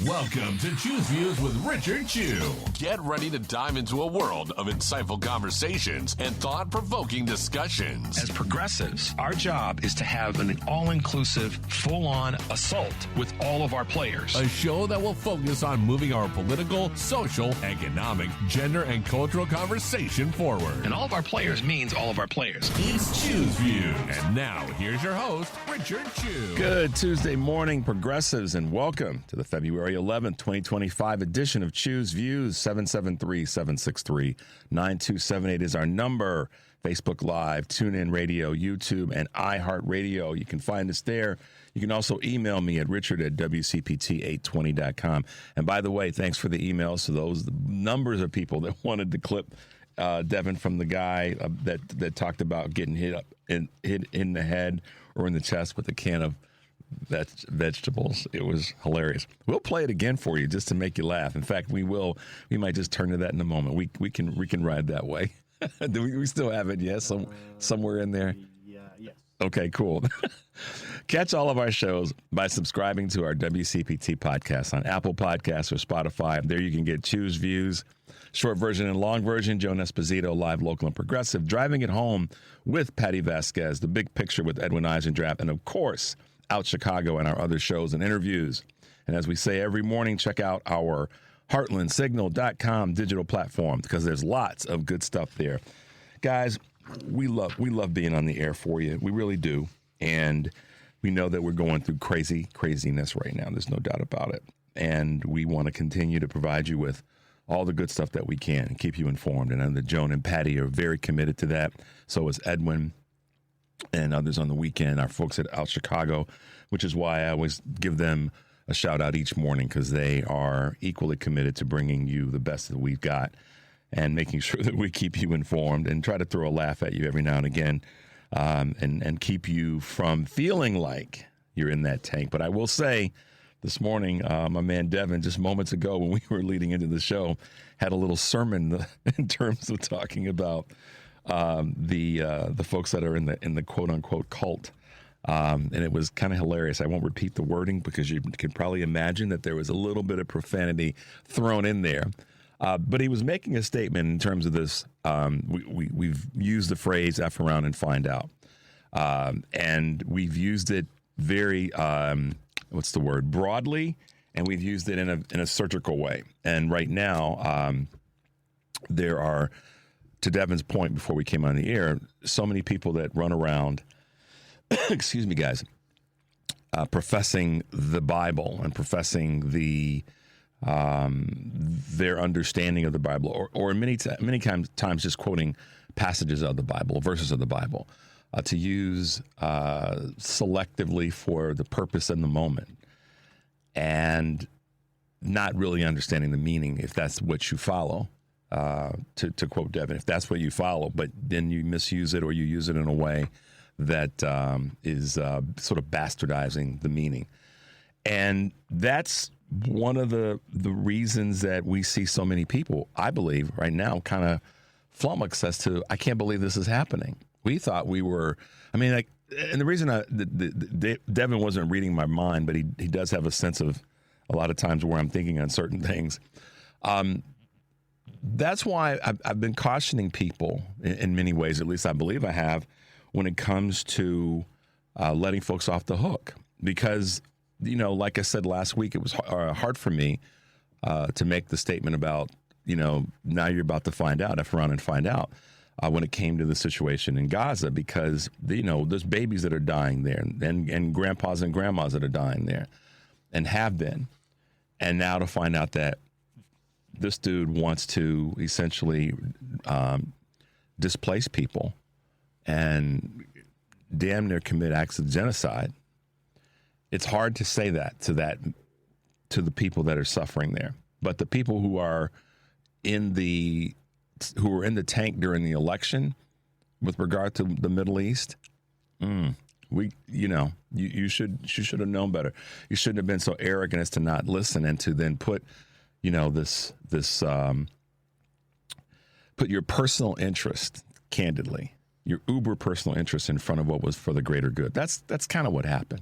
Welcome to Choose Views with Richard Chew. Get ready to dive into a world of insightful conversations and thought-provoking discussions. As progressives, our job is to have an all-inclusive, full-on assault with all of our players. A show that will focus on moving our political, social, economic, gender, and cultural conversation forward. And all of our players means all of our players. It's Choose Views. And now, here's your host, Richard Chew. Good Tuesday morning, progressives, and welcome to the February 11th, 2025 edition of Choose Views. 773-763-9278 is our number. Facebook Live, TuneIn Radio, YouTube, and iHeartRadio. You can find us there. You can also email me at richard@wcpt820.com. And by the way, thanks for the emails to those numbers of people that wanted to clip Devin from the guy that talked about getting hit in the head or in the chest with a can of vegetables. It was hilarious. We'll play it again for you just to make you laugh. In fact, we will. We might just turn to that in a moment. We can ride that way. Do we still have it? Yes, somewhere in there. Yeah. Yes. Okay, cool. Catch all of our shows by subscribing to our WCPT podcast on Apple Podcasts or Spotify. There you can get Choose Views, short version and long version. Joan Esposito, live, local, and progressive. Driving It Home with Patti Vasquez. The Big Picture with Edwin Eisendrath. And of course, Out Chicago and our other shows and interviews. And as we say every morning, check out our heartlandsignal.com digital platform because there's lots of good stuff there. Guys, we love being on the air for you. We really do. And we know that we're going through craziness right now. There's no doubt about it. And we want to continue to provide you with all the good stuff that we can and keep you informed. And I know that Joan and Patty are very committed to that. So is Edwin and others on the weekend, our folks at Out Chicago, which is why I always give them a shout out each morning because they are equally committed to bringing you the best that we've got and making sure that we keep you informed and try to throw a laugh at you every now and again and keep you from feeling like you're in that tank. But I will say this morning, my man Devin, just moments ago when we were leading into the show, had a little sermon in terms of talking about the folks that are in the quote unquote cult, and it was kind of hilarious. I won't repeat the wording because you can probably imagine that there was a little bit of profanity thrown in there. But he was making a statement in terms of this. We've used the phrase "F around and find out," and we've used it very broadly, and we've used it in a surgical way. And right now, there are, to Devin's point before we came on the air, so many people that run around, excuse me, guys, professing the Bible and professing their understanding of the Bible, or many times just quoting passages of the Bible, verses of the Bible, to use selectively for the purpose in the moment, and not really understanding the meaning if that's what you follow. To quote Devin, if that's what you follow, but then you misuse it or you use it in a way that is sort of bastardizing the meaning. And that's one of the reasons that we see so many people, I believe, right now kind of flummoxed as to, I can't believe this is happening. We thought we were, and the reason Devin wasn't reading my mind, but he does have a sense of a lot of times where I'm thinking on certain things. That's why I've been cautioning people in many ways, at least I believe I have, when it comes to letting folks off the hook. Because, like I said last week, it was hard for me to make the statement about, now you're about to find out, F around and find out, when it came to the situation in Gaza, because, there's babies that are dying there and grandpas and grandmas that are dying there and have been. And now to find out that this dude wants to essentially displace people and damn near commit acts of genocide. It's hard to say that to the people that are suffering there. But the people who are in the tank during the election with regard to the Middle East, you should have known better. You shouldn't have been so arrogant as to not listen and to then put put your personal interest, candidly, your uber personal interest in front of what was for the greater good. That's kind of what happened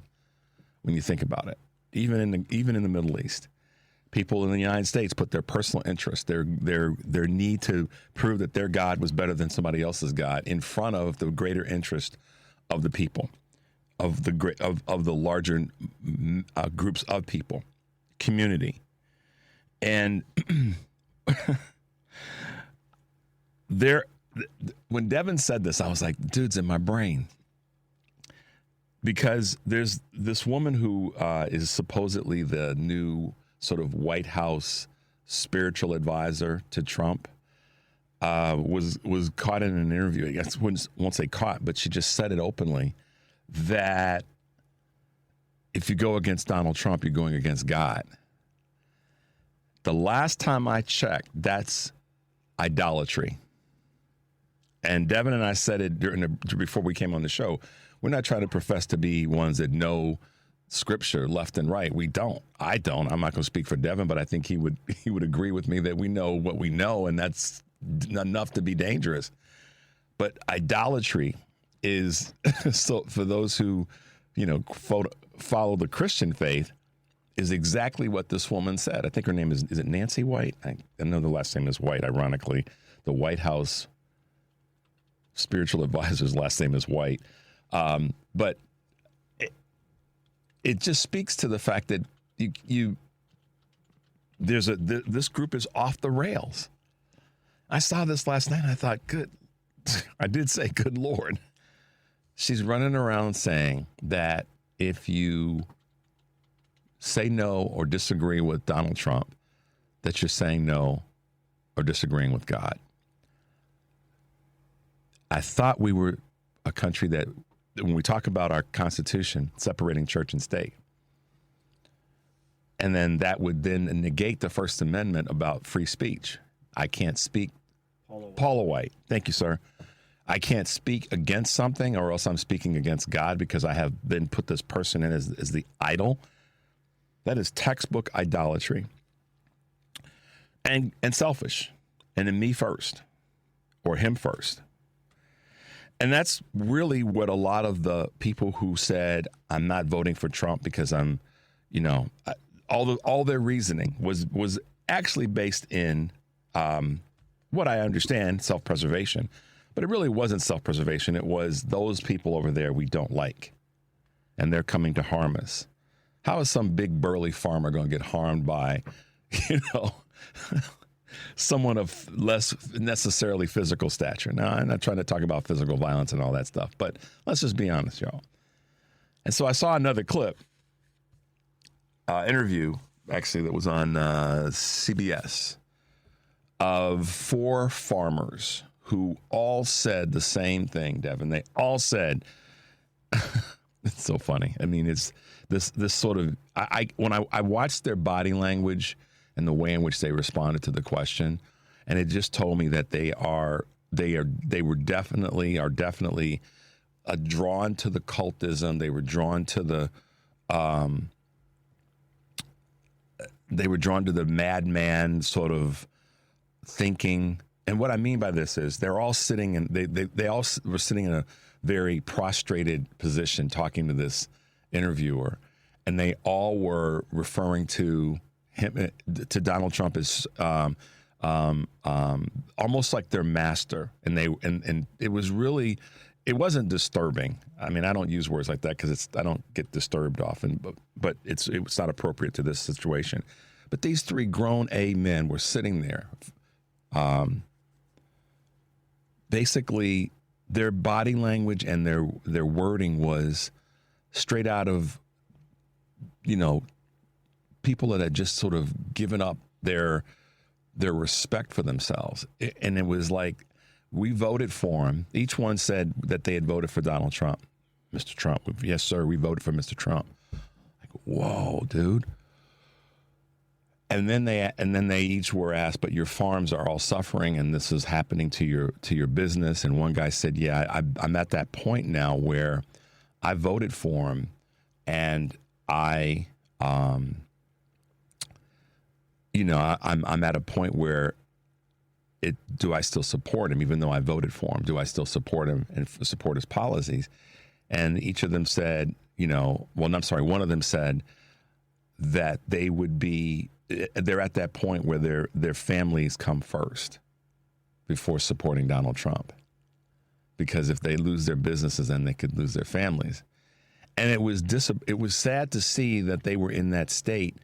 when you think about it. Even in the Middle East, People in the United States put their personal interest, their need to prove that their God was better than somebody else's God in front of the greater interest of the people, of the larger groups of people, community. And when Devin said this, I was like, dude's in my brain. Because there's this woman who is supposedly the new sort of White House spiritual advisor to Trump, was caught in an interview. I guess won't say caught, but she just said it openly that if you go against Donald Trump, you're going against God. The last time I checked, that's idolatry. And Devin and I said it before we came on the show. We're not trying to profess to be ones that know Scripture left and right. We don't. I don't. I'm not going to speak for Devin, but I think he would agree with me that we know what we know, and that's enough to be dangerous. But idolatry is, so for those who, follow the Christian faith, is exactly what this woman said. I think her name is it Nancy White? I know the last name is White, ironically. The White House spiritual advisor's last name is White. But it just speaks to the fact that this group is off the rails. I saw this last night and I thought, I did say, good Lord. She's running around saying that if you say no or disagree with Donald Trump, that you're saying no or disagreeing with God. I thought we were a country that, when we talk about our Constitution separating church and state, and then that would then negate the First Amendment about free speech. I can't speak. Paula White. Thank you, sir. I can't speak against something, or else I'm speaking against God because I have been put this person in as the idol. That is textbook idolatry. And selfish. And then me first. Or him first. And that's really what a lot of the people who said, I'm not voting for Trump because I'm, all their reasoning was actually based in what I understand, self-preservation. But it really wasn't self-preservation. It was those people over there we don't like. And they're coming to harm us. How is some big burly farmer going to get harmed by, someone of less necessarily physical stature? Now, I'm not trying to talk about physical violence and all that stuff, but let's just be honest, y'all. And so I saw another clip, interview, actually, that was on CBS, of 4 farmers who all said the same thing, Devin. They all said, it's so funny. I mean, it's this sort of, when I watched their body language and the way in which they responded to the question, and it just told me that they are definitely drawn to the cultism. They were drawn to the madman sort of thinking. And what I mean by this is they're all sitting in they all were sitting in a very prostrated position talking to this interviewer, and they all were referring to him, to Donald Trump, as almost like their master. And it was really, it wasn't disturbing. I mean, I don't use words like that because I don't get disturbed often, but it's not appropriate to this situation. But these 3 grown men were sitting there. Basically, their body language and their wording was straight out of, people that had just sort of given up their respect for themselves. And it was like, we voted for him. Each one said that they had voted for Donald Trump. Mr. Trump, yes, sir, we voted for Mr. Trump. Like, whoa, dude. And then they each were asked, but your farms are all suffering, and this is happening to your business. And one guy said, yeah, I'm at that point now where I voted for him, and I'm at a point where do I still support him, even though I voted for him? Do I still support him and support his policies? And each of them said, one of them said that they would be they're at that point where their families come first before supporting Donald Trump. Because if they lose their businesses, then they could lose their families. And it was sad to see that they were in that state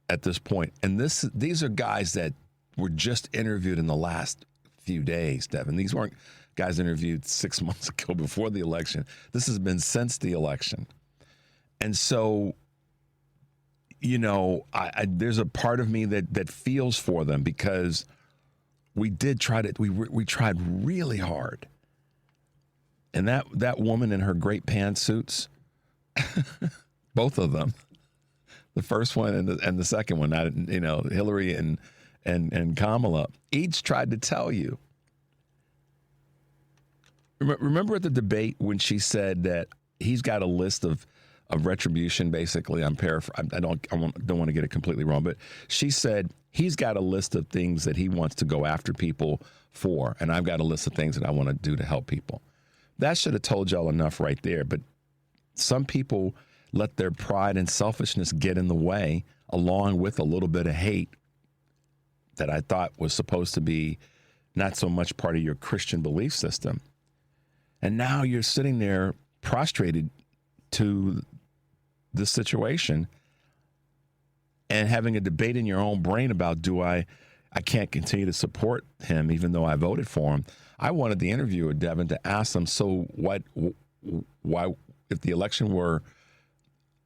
at this point. And these are guys that were just interviewed in the last few days, Devin. These weren't guys interviewed 6 months ago before the election. This has been since the election. And so, there's a part of me that feels for them, because we tried really hard. And that woman in her great pantsuits, both of them, the first one and the second one, Hillary and Kamala, each tried to tell you. Remember at the debate when she said that he's got a list of retribution, basically. I'm paraphrasing. I don't want to get it completely wrong, but she said he's got a list of things that he wants to go after people for, and I've got a list of things that I want to do to help people. That should have told y'all enough right there. But some people let their pride and selfishness get in the way, along with a little bit of hate that I thought was supposed to be not so much part of your Christian belief system. And now you're sitting there prostrated to this situation and having a debate in your own brain about, I can't continue to support him even though I voted for him. I wanted the interviewer, Devin, to ask him, so why, if the election were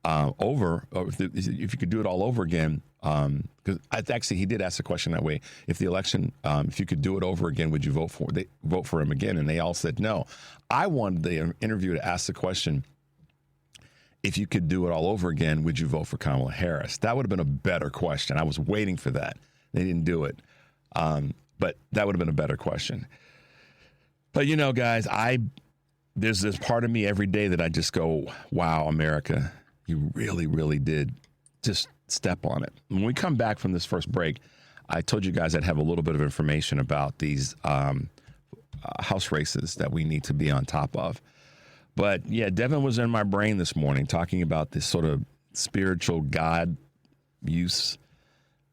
over, or if you could do it all over again, because actually he did ask the question that way. If the election, if you could do it over again, would you vote for him again? And they all said no. I wanted the interviewer to ask the question, if you could do it all over again, would you vote for Kamala Harris? That would have been a better question. I was waiting for that. They didn't do it. But that would have been a better question. But, guys, there's this part of me every day that I just go, wow, America, you really, really did just step on it. When we come back from this first break, I told you guys I'd have a little bit of information about these House races that we need to be on top of. But, yeah, Devin was in my brain this morning talking about this sort of spiritual God use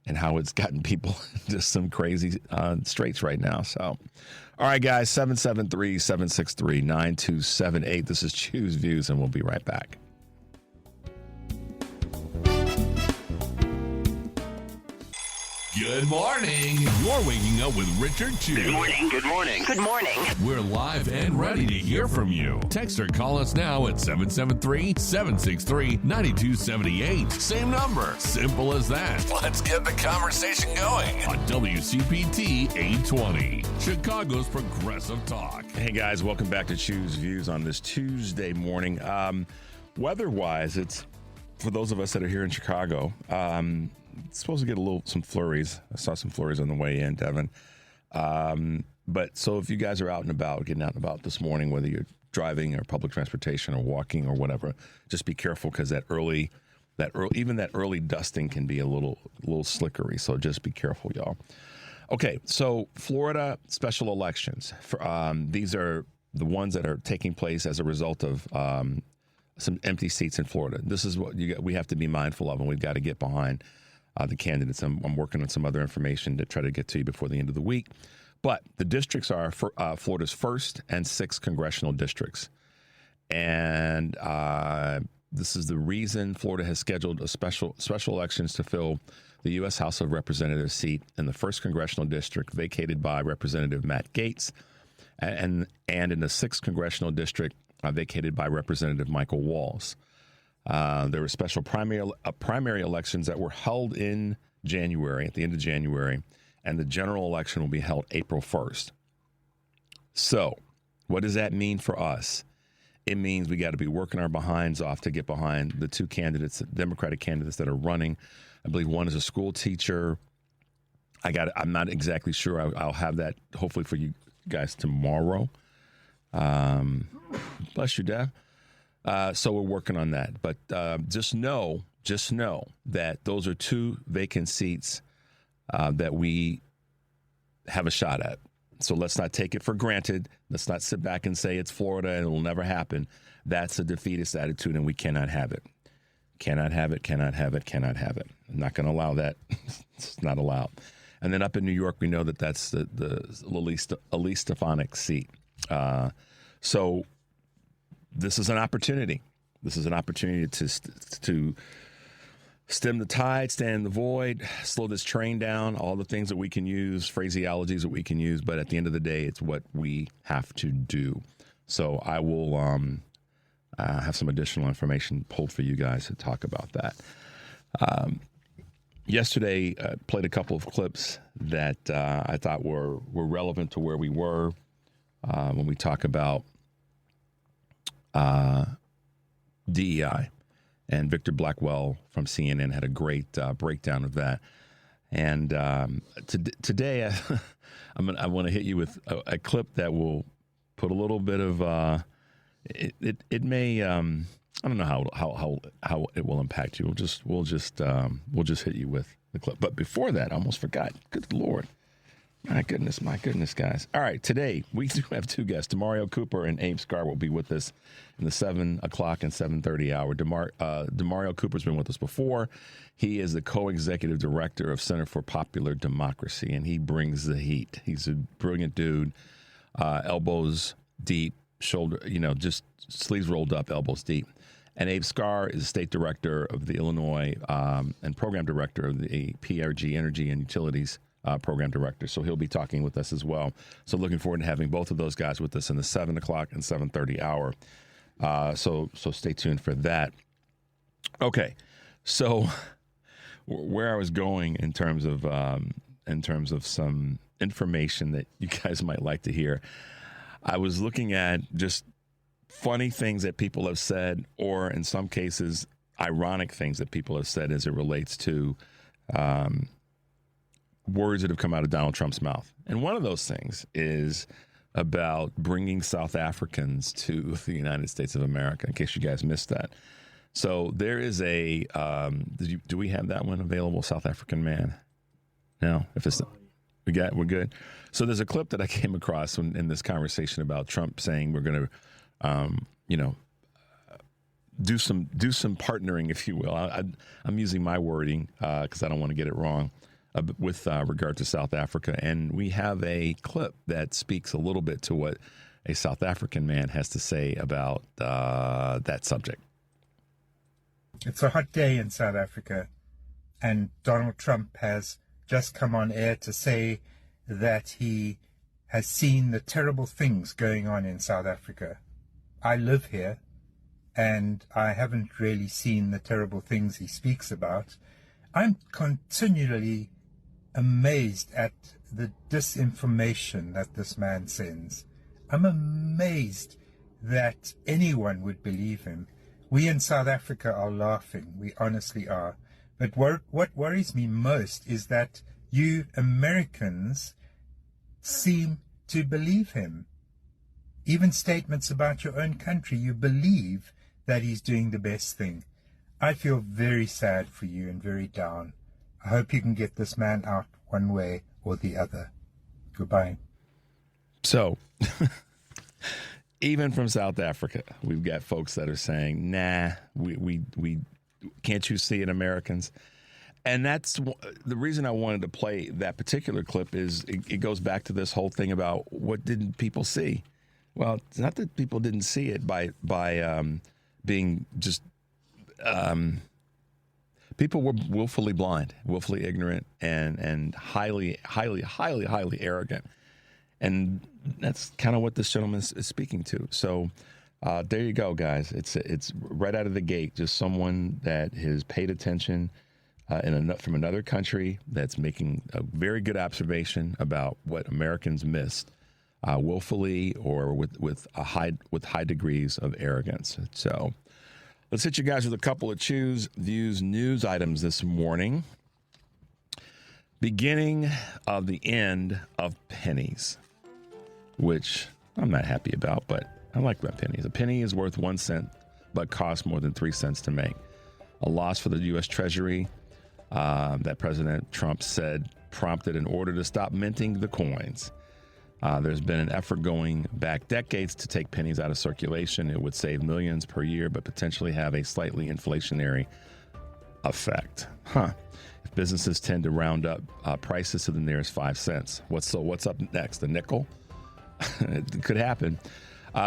and how it's gotten people into some crazy straits right now. So, all right, guys, 773-763-9278. This is Choose Views, and we'll be right back. Good morning. You're waking up with Richard Chu. Good morning. Good morning. Good morning. We're live and ready to hear from you. Text or call us now at 773-763-9278. Same number. Simple as that. Let's get the conversation going on WCPT 820, Chicago's Progressive Talk. Hey, guys, welcome back to Choose Views on this Tuesday morning. Weather-wise, it's, for those of us that are here in Chicago, it's supposed to get some flurries. I saw some flurries on the way in, Devin. But so if you guys are getting out and about this morning, whether you're driving or public transportation or walking or whatever, just be careful, because even that early dusting can be a little slickery. So just be careful, y'all. Okay, so Florida special elections. These are the ones that are taking place as a result of some empty seats in Florida. This is what we have to be mindful of, and we've got to get behind the candidates. I'm working on some other information to try to get to you before the end of the week. But the districts are Florida's 1st and 6th congressional districts. And this is the reason Florida has scheduled a special elections to fill the U.S. House of Representatives seat in the 1st congressional district, vacated by Representative Matt Gaetz, and in the 6th congressional district, vacated by Representative Michael Walz. There were special primary elections that were held in January, at the end of January, and the general election will be held April 1st. So what does that mean for us? It means we got to be working our behinds off to get behind the two candidates, Democratic candidates that are running. I believe one is a school teacher. I'm not exactly sure. I'll have that hopefully for you guys tomorrow. Bless you, Dad. So we're working on that. But just know that those are two vacant seats that we have a shot at. So let's not take it for granted. Let's not sit back and say it's Florida and it will never happen. That's a defeatist attitude, and we cannot have it. Cannot have it, cannot have it, cannot have it. I'm not going to allow that. It's not allowed. And then up in New York, we know that that's the Elise Stefanik seat. So this is an opportunity. This is an opportunity to stem the tide, stand the void, slow this train down, all the things that we can use, phraseologies that we can use. But at the end of the day, it's what we have to do. So I will have some additional information pulled for you guys to talk about that. Yesterday, played a couple of clips that I thought were relevant to where we were when we talk about DEI. And Victor Blackwell from CNN had a great breakdown of that. And today, I want to hit you with a clip that will put a little bit of it may I don't know how it will impact you. We'll just hit you with the clip. But before that, I almost forgot. Good Lord. My goodness, guys. All right, today we do have two guests. Demario Cooper and Abe Scar will be with us in the 7 o'clock and 7:30 hour. Demario Cooper's been with us before. He is the co-executive director of Center for Popular Democracy, and he brings the heat. He's a brilliant dude, elbows deep, shoulder, just sleeves rolled up, elbows deep. And Abe Scar is state director of the Illinois and program director of the PRG Energy and Utilities program director. So he'll be talking with us as well. So looking forward to having both of those guys with us in the 7 o'clock and 7:30 hour. So stay tuned for that. Okay, so where I was going in terms of some information that you guys might like to hear, I was looking at just funny things that people have said, or in some cases, ironic things that people have said as it relates to words that have come out of Donald Trump's mouth. And one of those things is about bringing South Africans to the United States of America, in case you guys missed that. So there is a, do we have that one available, South African man? No, if it's, we're good. So there's a clip that I came across in this conversation about Trump saying we're going to, do some partnering, if you will. I'm using my wording because I don't want to get it wrong with regard to South Africa. And we have a clip that speaks a little bit to what a South African man has to say about that subject. It's a hot day in South Africa, and Donald Trump has just come on air to say that he has seen the terrible things going on in South Africa. I live here, and I haven't really seen the terrible things he speaks about. I'm continually amazed at the disinformation that this man sends. I'm amazed that anyone would believe him. We in South Africa are laughing. We honestly are. But what worries me most is that you Americans seem to believe him. Even statements about your own country, you believe that he's doing the best thing. I feel very sad for you and very down. I hope you can get this man out one way or the other. Goodbye. So, even from South Africa, we've got folks that are saying, nah, we can't you see it, Americans? And that's the reason I wanted to play that particular clip is it goes back to this whole thing about what didn't people see? Well, it's not that people didn't see it by being just people were willfully blind, willfully ignorant, and highly arrogant. And that's kind of what this gentleman is speaking to. So there you go, guys. It's right out of the gate, just someone that has paid attention from another country that's making a very good observation about what Americans missed, willfully or with high degrees of arrogance. So let's hit you guys with a couple of Views news items this morning. Beginning of the end of pennies, which I'm not happy about, but I like my pennies. A penny is worth 1 cent, but costs more than 3 cents to make. A loss for the U.S. Treasury that President Trump said prompted an order to stop minting the coins. There's been an effort going back decades to take pennies out of circulation. It would save millions per year, but potentially have a slightly inflationary effect. If businesses tend to round up prices to the nearest 5 cents, what's up next? A nickel? It could happen.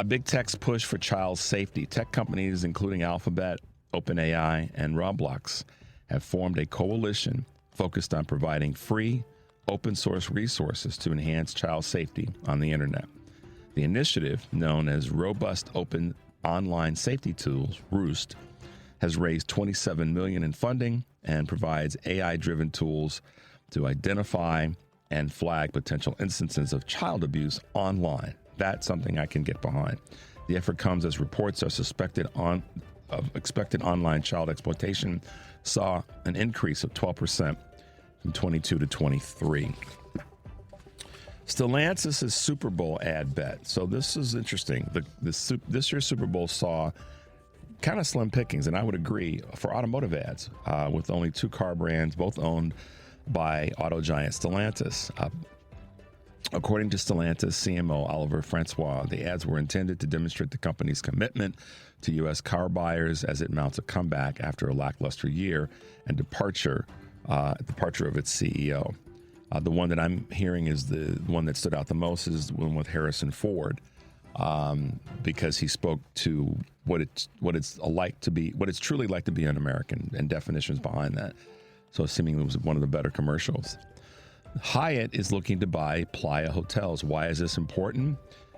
Big tech's push for child safety. Tech companies, including Alphabet, OpenAI, and Roblox, have formed a coalition focused on providing free, open source resources to enhance child safety on the internet. The initiative, known as Robust Open Online Safety Tools, ROOST, has raised $27 million in funding and provides AI-driven tools to identify and flag potential instances of child abuse online. That's something I can get behind. The effort comes as reports of expected online child exploitation saw an increase of 12% from 22 to 23. Stellantis' Super Bowl ad bet. So this is interesting. This year's Super Bowl saw kind of slim pickings, and I would agree, for automotive ads, with only 2 car brands, both owned by auto giant Stellantis. According to Stellantis CMO Oliver Francois, the ads were intended to demonstrate the company's commitment to U.S. car buyers as it mounts a comeback after a lackluster year and departure of its CEO. The one that I'm hearing is the one that stood out the most is the one with Harrison Ford, because he spoke to what it's truly like to be an American and definitions behind that. So seemingly it was one of the better commercials. Hyatt is looking to buy Playa Hotels. Why is this important?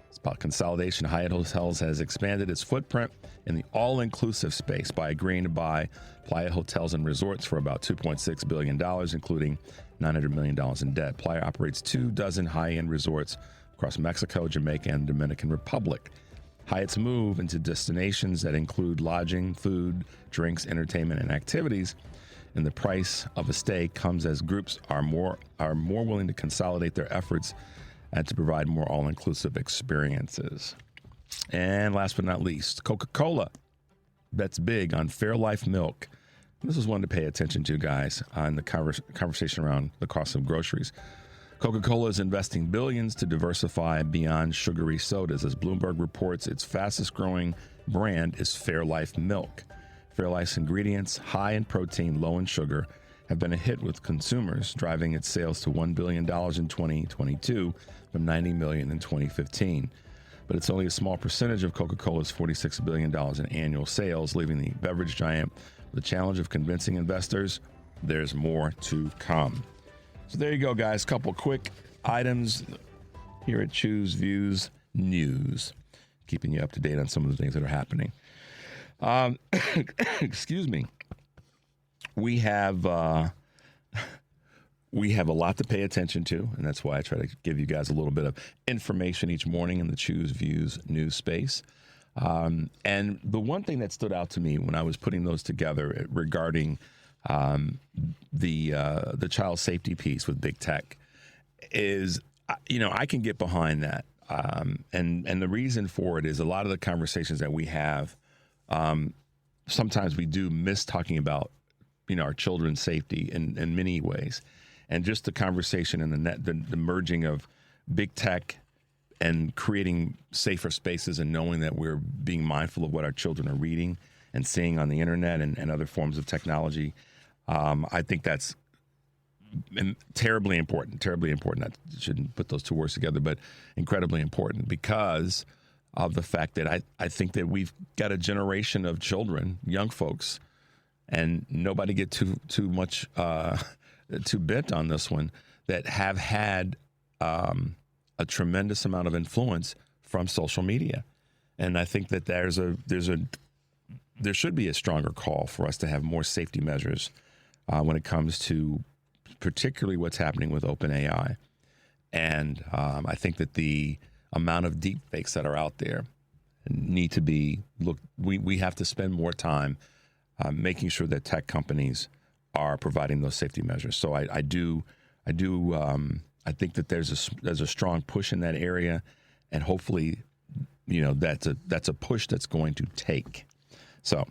It's about consolidation. Hyatt Hotels has expanded its footprint in the all-inclusive space by agreeing to buy Playa Hotels and Resorts for about $2.6 billion, including $900 million in debt. Playa operates 24 high-end resorts across Mexico, Jamaica, and the Dominican Republic. Hyatt's move into destinations that include lodging, food, drinks, entertainment, and activities, and the price of a stay comes as groups are more willing to consolidate their efforts and to provide more all-inclusive experiences. And last but not least, Coca-Cola bets big on Fairlife milk. This is one to pay attention to, guys, on the conversation around the cost of groceries. Coca-Cola is investing billions to diversify beyond sugary sodas. As Bloomberg reports, its fastest-growing brand is Fairlife milk. Fairlife's ingredients, high in protein, low in sugar, have been a hit with consumers, driving its sales to $1 billion in 2022 from $90 million in 2015. But it's only a small percentage of Coca-Cola's $46 billion in annual sales, leaving the beverage giant with the challenge of convincing investors there's more to come. So there you go, guys. Couple quick items here at Choose Views News, keeping you up to date on some of the things that are happening. Excuse me. We have a lot to pay attention to, and that's why I try to give you guys a little bit of information each morning in the Choose Views news space. And the one thing that stood out to me when I was putting those together regarding the child safety piece with big tech is, I can get behind that. And the reason for it is a lot of the conversations that we have, sometimes we do miss talking about, our children's safety in many ways. And just the conversation and the merging of big tech and creating safer spaces and knowing that we're being mindful of what our children are reading and seeing on the internet and other forms of technology. I think that's terribly important. I shouldn't put those two words together, but incredibly important because of the fact that I think that we've got a generation of children, young folks, and nobody get too much too bent on this one, that have had a tremendous amount of influence from social media. And I think that there should be a stronger call for us to have more safety measures when it comes to particularly what's happening with OpenAI. And I think that the amount of deep fakes that are out there need to be looked. We have to spend more time making sure that tech companies are providing those safety measures. So I think that there's a strong push in that area, and hopefully, that's a push that's going to take. So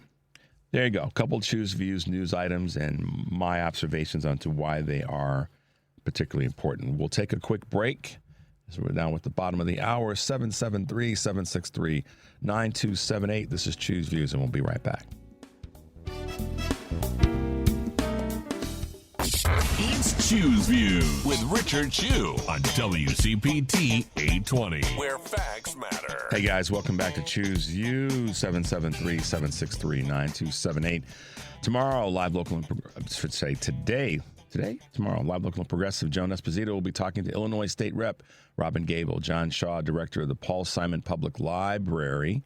there you go. A couple Choose Views news items and my observations onto why they are particularly important. We'll take a quick break. So we're down with the bottom of the hour, 773-763-9278. This is Choose Views, and we'll be right back. It's Choose Views with Richard Chu on WCPT 820, where facts matter. Hey guys, welcome back to Choose Views, 773-763-9278. Tomorrow, live local, tomorrow, live local and progressive Joan Esposito will be talking to Illinois State Rep Robin Gable, John Shaw, director of the Paul Simon Public Library,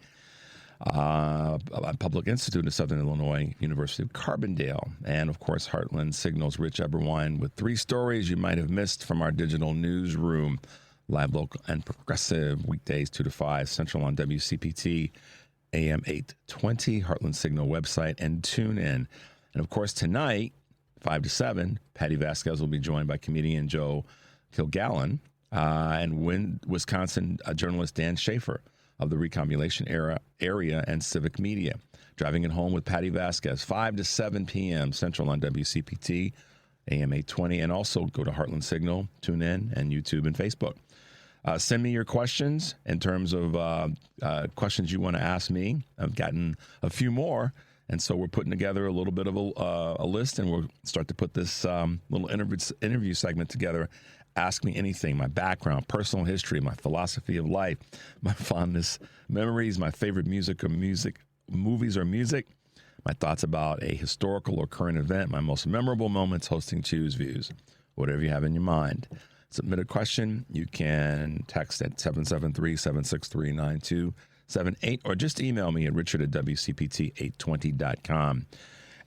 Public Institute of Southern Illinois, University of Carbondale, and of course, Heartland Signal's Rich Eberwine with 3 stories you might have missed from our digital newsroom. Live, local, and progressive, weekdays 2 to 5, Central on WCPT, AM 820, Heartland Signal website, and tune in. And of course, tonight, 5 to 7, Patti Vasquez will be joined by comedian Joe Kilgallen and Wisconsin journalist Dan Schaefer of the Recombination area and Civic Media. Driving it home with Patti Vasquez, 5 to 7 p.m. Central on WCPT, AM 820, and also go to Heartland Signal, tune in, and YouTube and Facebook. Send me your questions in terms of questions you want to ask me. I've gotten a few more, and so we're putting together a little bit of a list, and we'll start to put this little interview segment together. Ask me anything, my background, personal history, my philosophy of life, my fondness, memories, my favorite movies or music, my thoughts about a historical or current event, my most memorable moments hosting Choose Views, whatever you have in your mind. Submit a question. You can text at 773-763-9278 or just email me at richard@wcpt820.com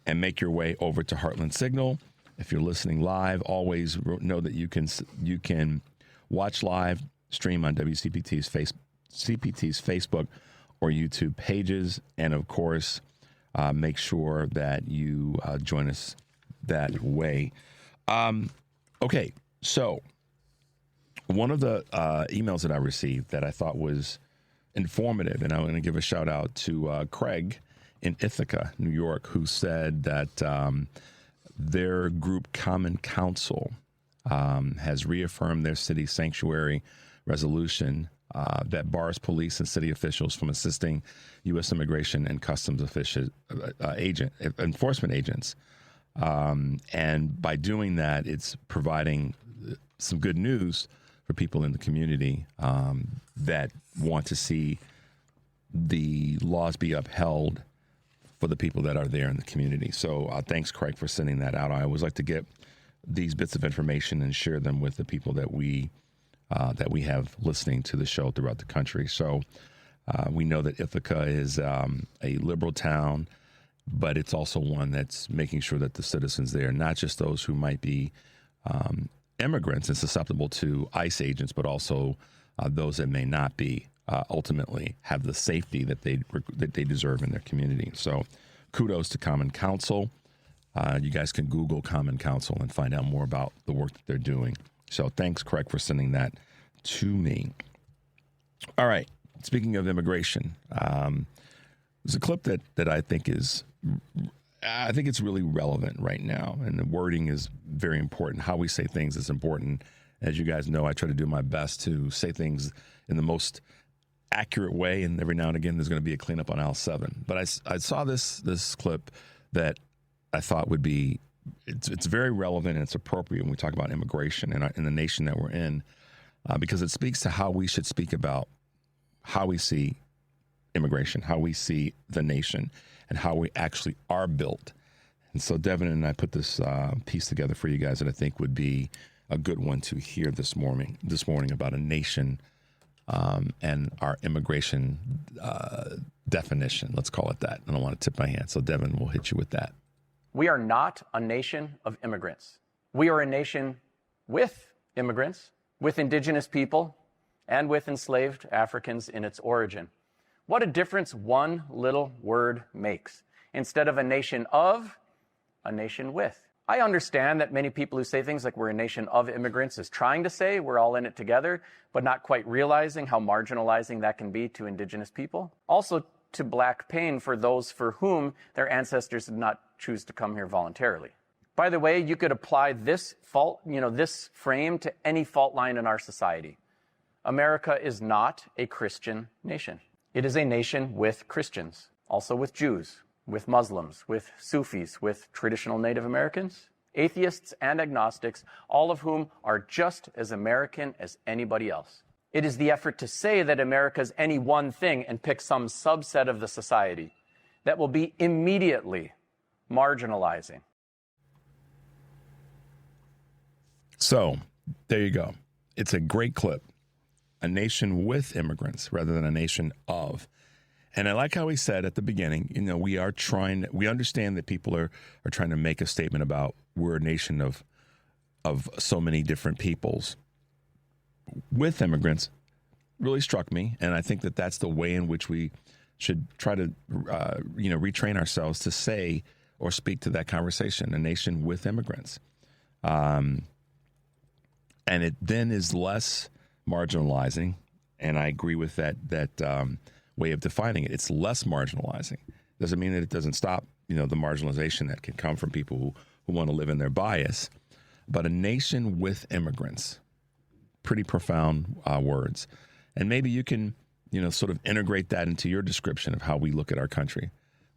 and make your way over to Heartland Signal. If you're listening live, always know that you can watch live stream on WCPT's Facebook or YouTube pages. And of course, make sure that you join us that way. Okay, so one of the emails that I received that I thought was informative, and I want to give a shout out to Craig in Ithaca, New York, who said that their group Common Council has reaffirmed their city sanctuary resolution that bars police and city officials from assisting U.S. immigration and customs enforcement agents. And by doing that, it's providing some good news for people in the community that want to see the laws be upheld for the people that are there in the community. So thanks, Craig, for sending that out. I always like to get these bits of information and share them with the people that we have listening to the show throughout the country. So we know that Ithaca is a liberal town, but it's also one that's making sure that the citizens there, not just those who might be immigrants and susceptible to ICE agents, but also those that may not be, ultimately have the safety that they deserve in their community. So kudos to Common Council. You guys can Google Common Council and find out more about the work that they're doing. So thanks, Craig, for sending that to me. All right. Speaking of immigration, there's a clip that I think it's really relevant right now, and the wording is very important. How we say things is important. As you guys know, I try to do my best to say things in the most accurate way, and every now and again there's going to be a cleanup on aisle 7. But I saw this clip that I thought would be it's very relevant and it's appropriate when we talk about immigration in the nation that we're in, because it speaks to how we should speak about how we see immigration, how we see the nation, and how we actually are built. And so Devin and I put this piece together for you guys that I think would be a good one to hear this morning about a nation and our immigration definition. Let's call it that. I don't want to tip my hand. So Devin will hit you with that. We are not a nation of immigrants. We are a nation with immigrants, with indigenous people, and with enslaved Africans in its origin. What a difference one little word makes. Instead of a nation of, a nation with. I understand that many people who say things like we're a nation of immigrants is trying to say we're all in it together, but not quite realizing how marginalizing that can be to indigenous people. Also to black pain for those for whom their ancestors did not choose to come here voluntarily. By the way, you could apply this fault, this frame to any fault line in our society. America is not a Christian nation. It is a nation with Christians, also with Jews, with Muslims, with Sufis, with traditional Native Americans, atheists and agnostics, all of whom are just as American as anybody else. It is the effort to say that America is any one thing and pick some subset of the society that will be immediately marginalizing. So there you go. It's a great clip. A nation with immigrants rather than a nation of. And I like how he said at the beginning, we understand that people are trying to make a statement about we're a nation of so many different peoples. With immigrants really struck me, and I think that that's the way in which we should try to, retrain ourselves to say or speak to that conversation, a nation with immigrants. And it then is less marginalizing, and I agree with that way of defining it. It's less marginalizing. Doesn't mean that it doesn't stop, the marginalization that can come from people who want to live in their bias. But a nation with immigrants, pretty profound words. And maybe you can, sort of integrate that into your description of how we look at our country.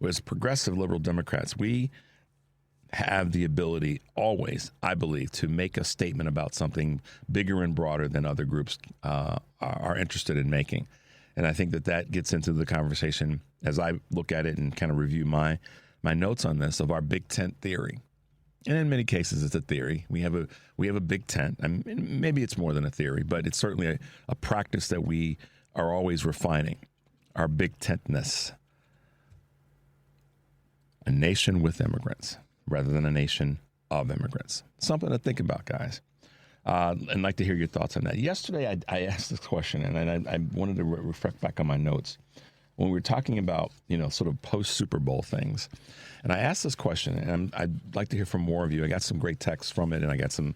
As progressive liberal Democrats, we have the ability always, I believe, to make a statement about something bigger and broader than other groups are interested in making. And I think that gets into the conversation as I look at it and kind of review my notes on this of our big tent theory. And in many cases, it's a theory. We have a big tent. I mean, maybe it's more than a theory, but it's certainly a practice that we are always refining. Our big tentness. A nation with immigrants rather than a nation of immigrants. Something to think about, guys. And like to hear your thoughts on that. Yesterday, I asked this question, and I wanted to reflect back on my notes when we were talking about, sort of post-Super Bowl things. And I asked this question, and I'd like to hear from more of you. I got some great texts from it, and I got some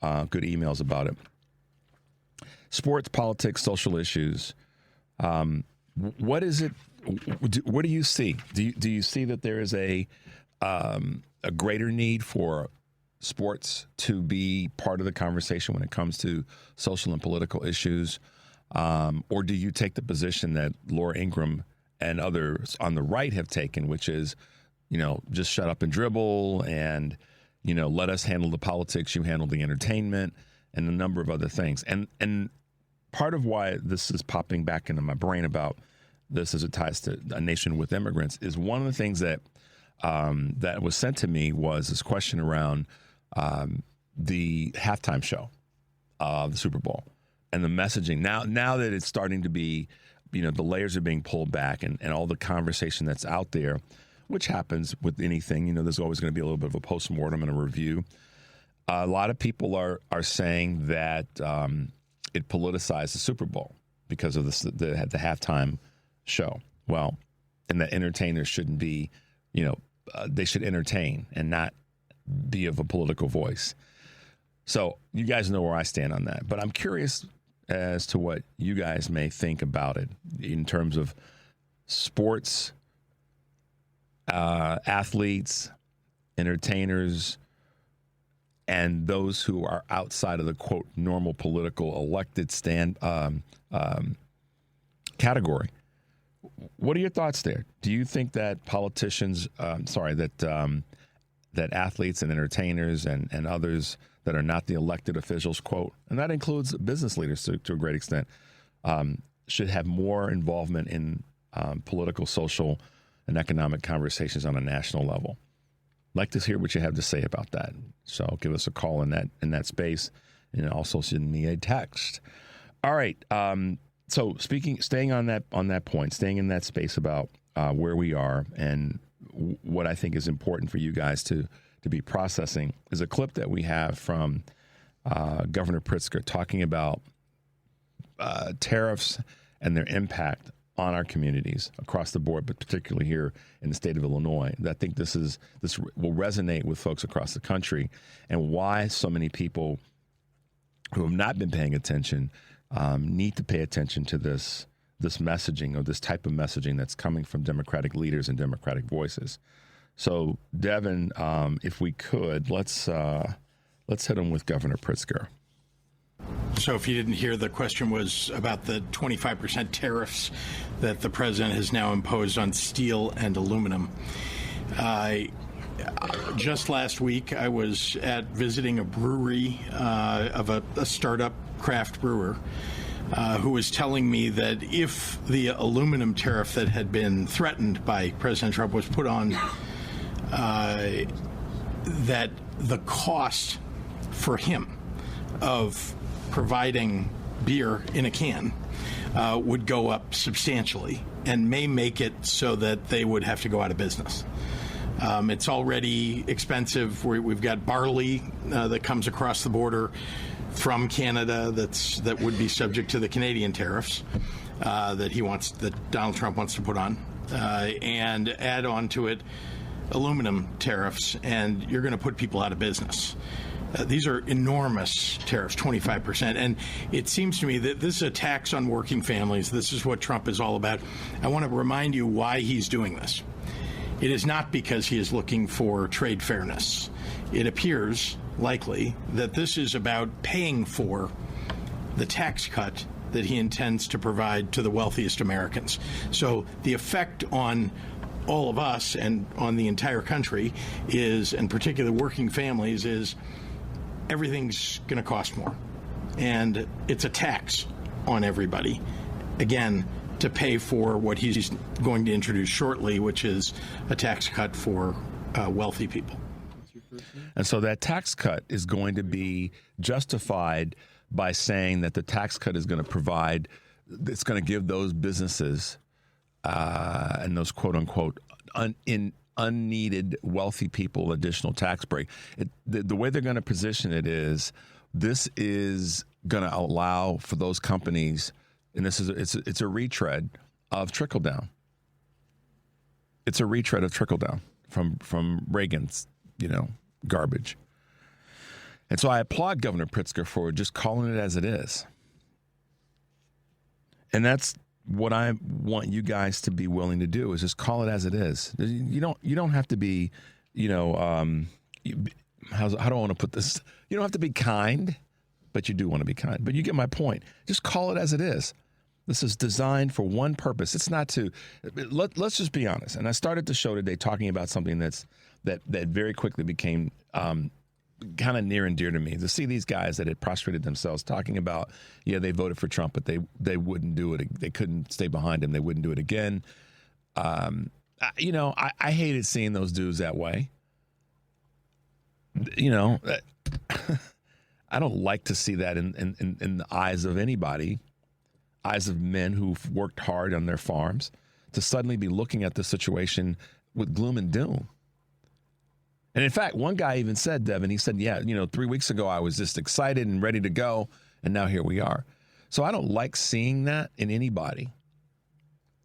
good emails about it. Sports, politics, social issues. What is it? What do you see? Do you see that there is a greater need for sports to be part of the conversation when it comes to social and political issues? Or do you take the position that Laura Ingraham and others on the right have taken, which is, just shut up and dribble and, let us handle the politics, you handle the entertainment and a number of other things. And part of why this is popping back into my brain about this as it ties to a nation with immigrants is one of the things that that was sent to me was this question around the halftime show of the Super Bowl and the messaging. Now that it's starting to be, the layers are being pulled back and all the conversation that's out there, which happens with anything, there's always going to be a little bit of a postmortem and a review. A lot of people are saying that it politicized the Super Bowl because of the halftime show. Well, and that entertainers shouldn't be, they should entertain and not be of a political voice. So you guys know where I stand on that. But I'm curious as to what you guys may think about it in terms of sports, athletes, entertainers, and those who are outside of the, quote, normal political elected category. What are your thoughts there? Do you think that politicians, that athletes and entertainers and others that are not the elected officials, quote, and that includes business leaders to a great extent, should have more involvement in political, social, and economic conversations on a national level? I'd like to hear what you have to say about that. So give us a call in that space, and also send me a text. All right. So staying on that point, staying in that space about where we are and what I think is important for you guys to be processing is a clip that we have from Governor Pritzker talking about tariffs and their impact on our communities across the board, but particularly here in the state of Illinois. I think this will resonate with folks across the country and why so many people who have not been paying attention need to pay attention to this messaging or this type of messaging that's coming from Democratic leaders and Democratic voices. So, Devin, if we could, let's hit them with Governor Pritzker. So if you didn't hear, the question was about the 25% tariffs that the president has now imposed on steel and aluminum. Just last week, I was visiting a brewery of a startup craft brewer who was telling me that if the aluminum tariff that had been threatened by President Trump was put on, that the cost for him of providing beer in a can would go up substantially and may make it so that they would have to go out of business. It's already expensive. We've got barley that comes across the border from Canada that would be subject to the Canadian tariffs that Donald Trump wants to put on, and add on to it aluminum tariffs, and you're going to put people out of business. These are enormous tariffs, 25%. And it seems to me that this is a tax on working families. This is what Trump is all about. I want to remind you why he's doing this. It is not because he is looking for trade fairness. It appears likely that this is about paying for the tax cut that he intends to provide to the wealthiest Americans. So the effect on all of us and on the entire country is, and particularly working families, is everything's going to cost more. And it's a tax on everybody, again, to pay for what he's going to introduce shortly, which is a tax cut for wealthy people. And so that tax cut is going to be justified by saying that the tax cut is going to provide, it's going to give those businesses and those quote-unquote unneeded wealthy people additional tax break. The way they're going to position it is, this is going to allow for those companies, and it's a retread of trickle down. It's a retread of trickle down from Reagan's garbage. And so I applaud Governor Pritzker for just calling it as it is. And that's what I want you guys to be willing to do, is just call it as it is. You don't have to be, how do I want to put this? You don't have to be kind, but you do want to be kind. But you get my point. Just call it as it is. This is designed for one purpose. It's not to, let's just be honest. And I started the show today talking about something that very quickly became kind of near and dear to me, to see these guys that had prostrated themselves talking about, they voted for Trump, but they wouldn't do it. They couldn't stay behind him. They wouldn't do it again. I hated seeing those dudes that way. I don't like to see that in the eyes of anybody, eyes of men who've worked hard on their farms, to suddenly be looking at the situation with gloom and doom. And in fact, one guy even said, Devin, he said, 3 weeks ago I was just excited and ready to go, and now here we are. So I don't like seeing that in anybody.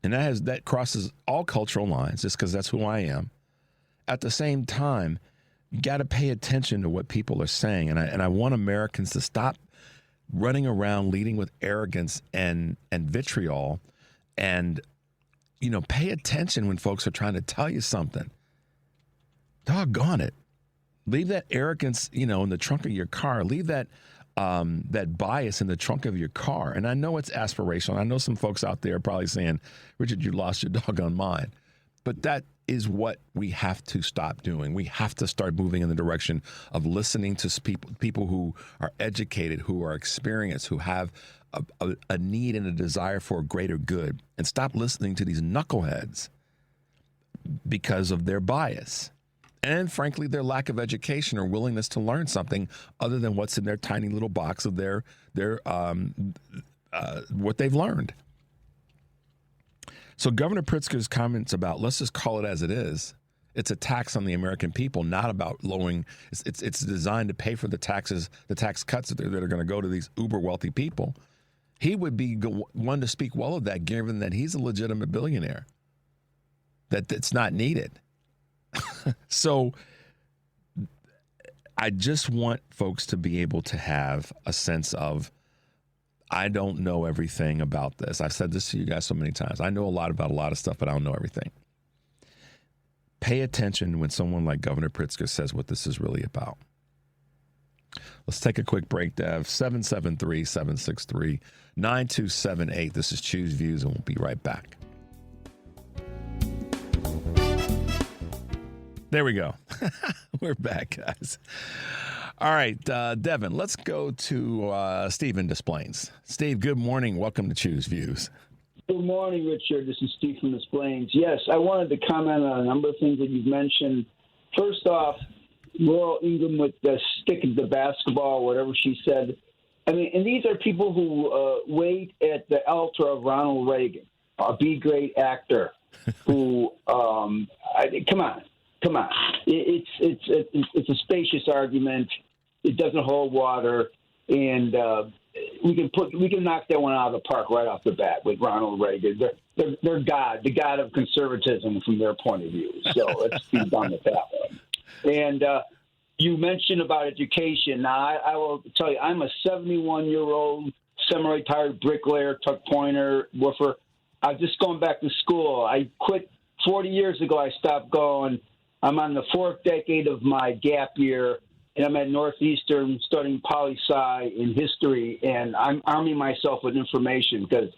And that crosses all cultural lines, just because that's who I am. At the same time, you got to pay attention to what people are saying. And I want Americans to stop running around leading with arrogance and vitriol, and, pay attention when folks are trying to tell you something. Doggone it. Leave that arrogance, in the trunk of your car. Leave that bias in the trunk of your car. And I know it's aspirational. I know some folks out there are probably saying, Richard, you lost your doggone mind. But that is what we have to stop doing. We have to start moving in the direction of listening to people who are educated, who are experienced, who have a need and a desire for a greater good, and stop listening to these knuckleheads because of their bias. And frankly, their lack of education or willingness to learn something other than what's in their tiny little box of their what they've learned. So Governor Pritzker's comments about, let's just call it as it is, it's a tax on the American people, not about lowering. It's designed to pay for the taxes, the tax cuts that are going to go to these uber wealthy people. He would be one to speak well of that, given that he's a legitimate billionaire, that it's not needed. So I just want folks to be able to have a sense of, I don't know everything about this. I've said this to you guys so many times. I know a lot about a lot of stuff, but I don't know everything. Pay attention when someone like Governor Pritzker says what this is really about. Let's take a quick break, Dev. 773-763-9278. This is Choose Views, and we'll be right back. There we go. We're back, guys. All right, Devin, let's go to Steve in Des Plaines. Steve, good morning. Welcome to Choose Views. Good morning, Richard. This is Steve from Des Plaines. Yes, I wanted to comment on a number of things that you've mentioned. First off, Laurel Ingraham with the stick of the basketball, whatever she said. I mean, and these are people who wait at the altar of Ronald Reagan, a B-grade actor who, come on. It's a spacious argument. It doesn't hold water, and we can knock that one out of the park right off the bat with Ronald Reagan. They're God, the God of conservatism from their point of view. So let's be done with that one. And you mentioned about education. Now, I will tell you, I'm a 71-year-old semi-retired bricklayer, tuck pointer, woofer. I've just gone back to school. I quit 40 years ago. I stopped going. I'm on the fourth decade of my gap year, and I'm at Northeastern studying poli-sci in history, and I'm arming myself with information because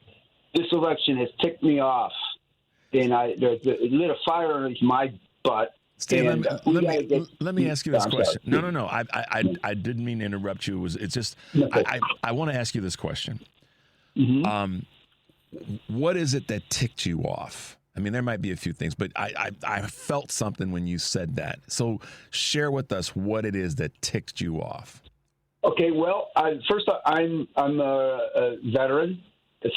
this election has ticked me off, and it lit a fire underneath my butt. Steve, let me ask you this question. No. I didn't mean to interrupt you. It's just I want to ask you this question. Mm-hmm. What is it that ticked you off? I mean, there might be a few things, but I felt something when you said that. So share with us what it is that ticked you off. Okay, well, first off, I'm a veteran,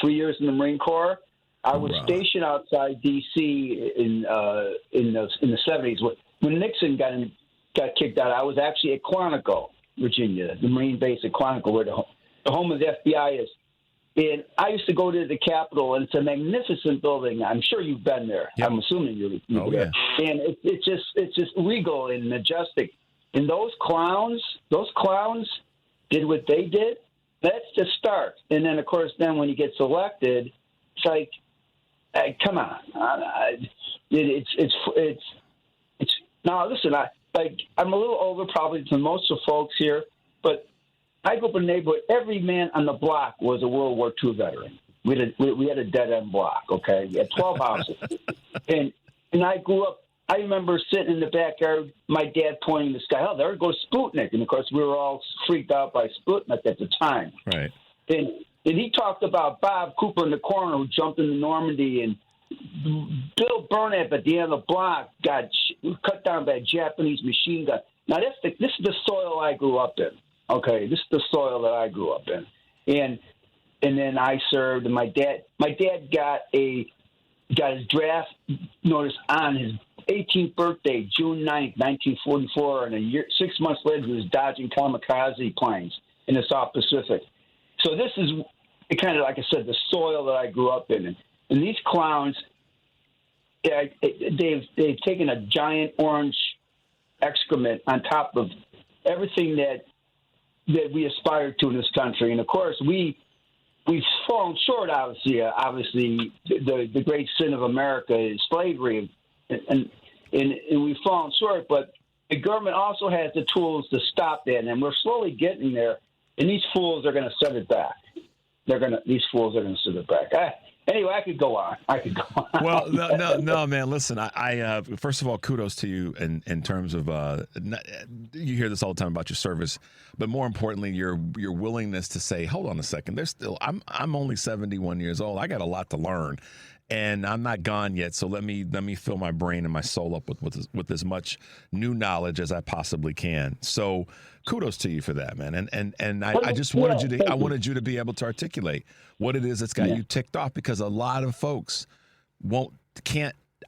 3 years in the Marine Corps. I was stationed outside D.C. in the 70s. When Nixon got kicked out, I was actually at Quantico, Virginia, the Marine base at Quantico, where the home of the FBI is. And I used to go to the Capitol, and it's a magnificent building. I'm sure you've been there. Yep. I'm assuming you've been there. And it's just regal and majestic. And those clowns did what they did. That's the start. And then, of course, when he gets elected, it's like, come on. It's now. Listen, I'm a little older probably than most of the folks here, but I grew up in a neighborhood. Every man on the block was a World War II veteran. We had a dead end block. Okay, we had 12 houses, and I grew up. I remember sitting in the backyard, my dad pointing to the sky. Oh, there goes Sputnik, and of course we were all freaked out by Sputnik at the time. Right. And he talked about Bob Cooper in the corner who jumped into Normandy, and Bill Burnap at the end of the block got cut down by a Japanese machine gun. Now this is the soil I grew up in. Okay, this is the soil that I grew up in, and then I served. And my dad got his draft notice on his 18th birthday, June 9th, 1944, and 6 months later he was dodging kamikaze planes in the South Pacific. So this is kind of, like I said, the soil that I grew up in. And these clowns, they've taken a giant orange excrement on top of everything that we aspire to in this country. And, of course, we've fallen short, obviously. The great sin of America is slavery, and we've fallen short. But the government also has the tools to stop that, and we're slowly getting there. And these fools are going to set it back. These fools are going to set it back. Anyway, I could go on. Well, no, man. Listen, I first of all, kudos to you in terms of you hear this all the time about your service, but more importantly, your willingness to say, hold on a second. I'm only 71 years old. I got a lot to learn, and I'm not gone yet. So let me fill my brain and my soul up with as much new knowledge as I possibly can. So kudos to you for that, man. And I just wanted you to be able to articulate what it is that's got you ticked off, because a lot of folks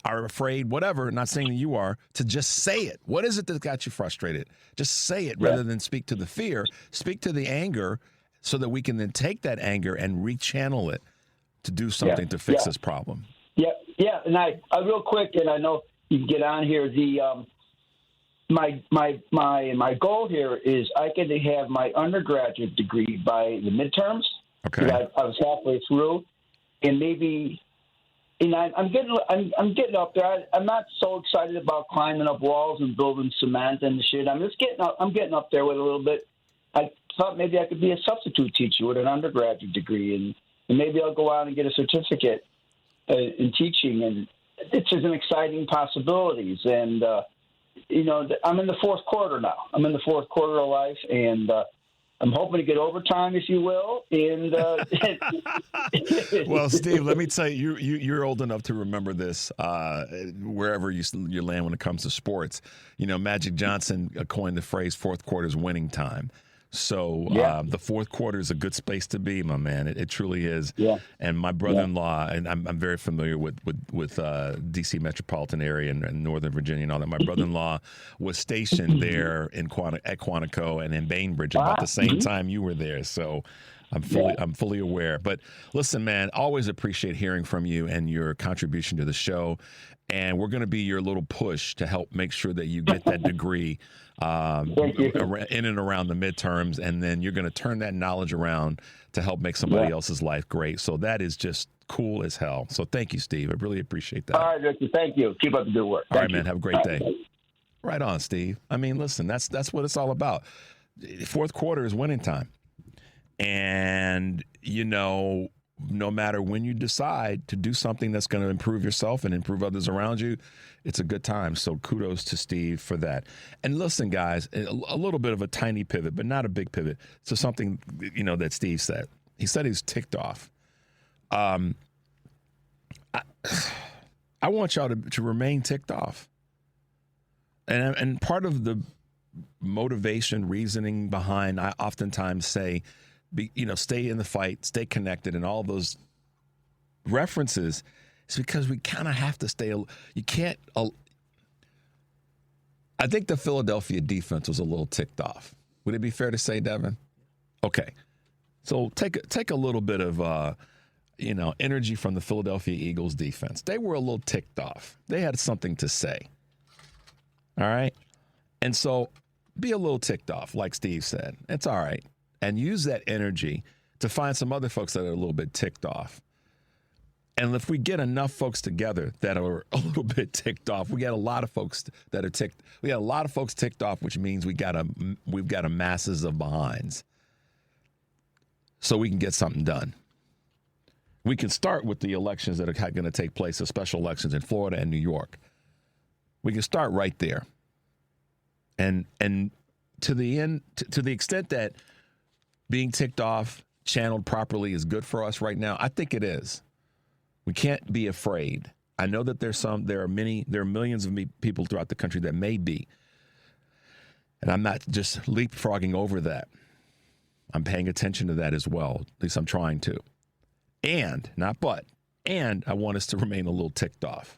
are afraid, whatever, not saying that you are, to just say it. What is it that got you frustrated? Just say it rather than speak to the fear. Speak to the anger so that we can then take that anger and rechannel it to do something to fix this problem. Yeah. And I real quick, and I know you can get on here. My goal here is I get to have my undergraduate degree by the midterms. Okay. I was halfway through, and maybe, and I'm getting up there. I'm not so excited about climbing up walls and building cement and shit. I'm getting up there with a little bit, I thought maybe I could be a substitute teacher with an undergraduate degree, and maybe I'll go out and get a certificate in teaching. And it's just an exciting possibilities. And, I'm in the fourth quarter now. I'm in the fourth quarter of life, and I'm hoping to get overtime, if you will. And well, Steve, let me tell you, you're old enough to remember this. Wherever you land when it comes to sports, Magic Johnson coined the phrase "fourth quarter is winning time." So the fourth quarter is a good space to be, my man. It truly is. Yeah. And my brother-in-law, and I'm very familiar with D.C. metropolitan area and Northern Virginia and all that. My brother-in-law was stationed there at Quantico and in Bainbridge about the same time you were there. So I'm fully aware. But listen, man, always appreciate hearing from you and your contribution to the show. And we're going to be your little push to help make sure that you get that degree in and around the midterms. And then you're going to turn that knowledge around to help make somebody else's life great. So that is just cool as hell. So thank you, Steve. I really appreciate that. All right, Ricky. Thank you. Keep up the good work. All right, man. Have a great day. Right on, Steve. I mean, listen, that's what it's all about. Fourth quarter is winning time. And, no matter when you decide to do something that's going to improve yourself and improve others around you, it's a good time. So kudos to Steve for that. And listen, guys, a little bit of a tiny pivot, but not a big pivot. So something, that Steve said. He said he was ticked off. I want y'all to remain ticked off. And part of the motivation, reasoning behind, I oftentimes say, stay in the fight, stay connected, and all those references is because we kind of have to stay. You can't. I think the Philadelphia defense was a little ticked off. Would it be fair to say, Devin? Okay, so take a little bit of energy from the Philadelphia Eagles defense. They were a little ticked off. They had something to say. All right, and so be a little ticked off, like Steve said. It's all right. And use that energy to find some other folks that are a little bit ticked off. And if we get enough folks together that are a little bit ticked off, we got a lot of folks that are ticked. We got a lot of folks ticked off, which means we've got a masses of behinds. So we can get something done. We can start with the elections that are going to take place, the special elections in Florida and New York. We can start right there. And to the extent that being ticked off, channeled properly is good for us right now, I think it is. We can't be afraid. I know that there are millions of people throughout the country that may be. And I'm not just leapfrogging over that. I'm paying attention to that as well. At least I'm trying to. And I want us to remain a little ticked off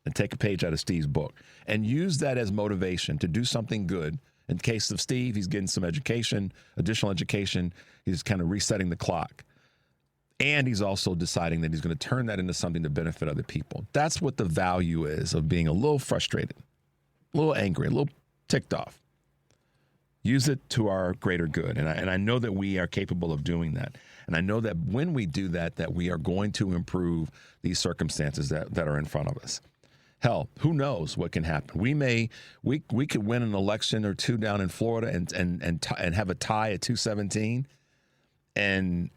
and take a page out of Steve's book and use that as motivation to do something good. In the case of Steve, he's getting some education, additional education. He's kind of resetting the clock. And he's also deciding that he's going to turn that into something to benefit other people. That's what the value is of being a little frustrated, a little angry, a little ticked off. Use it to our greater good. And I know that we are capable of doing that. And I know that when we do that, that we are going to improve these circumstances that are in front of us. Hell, who knows what can happen? We could win an election or two down in Florida and have a tie at 217, and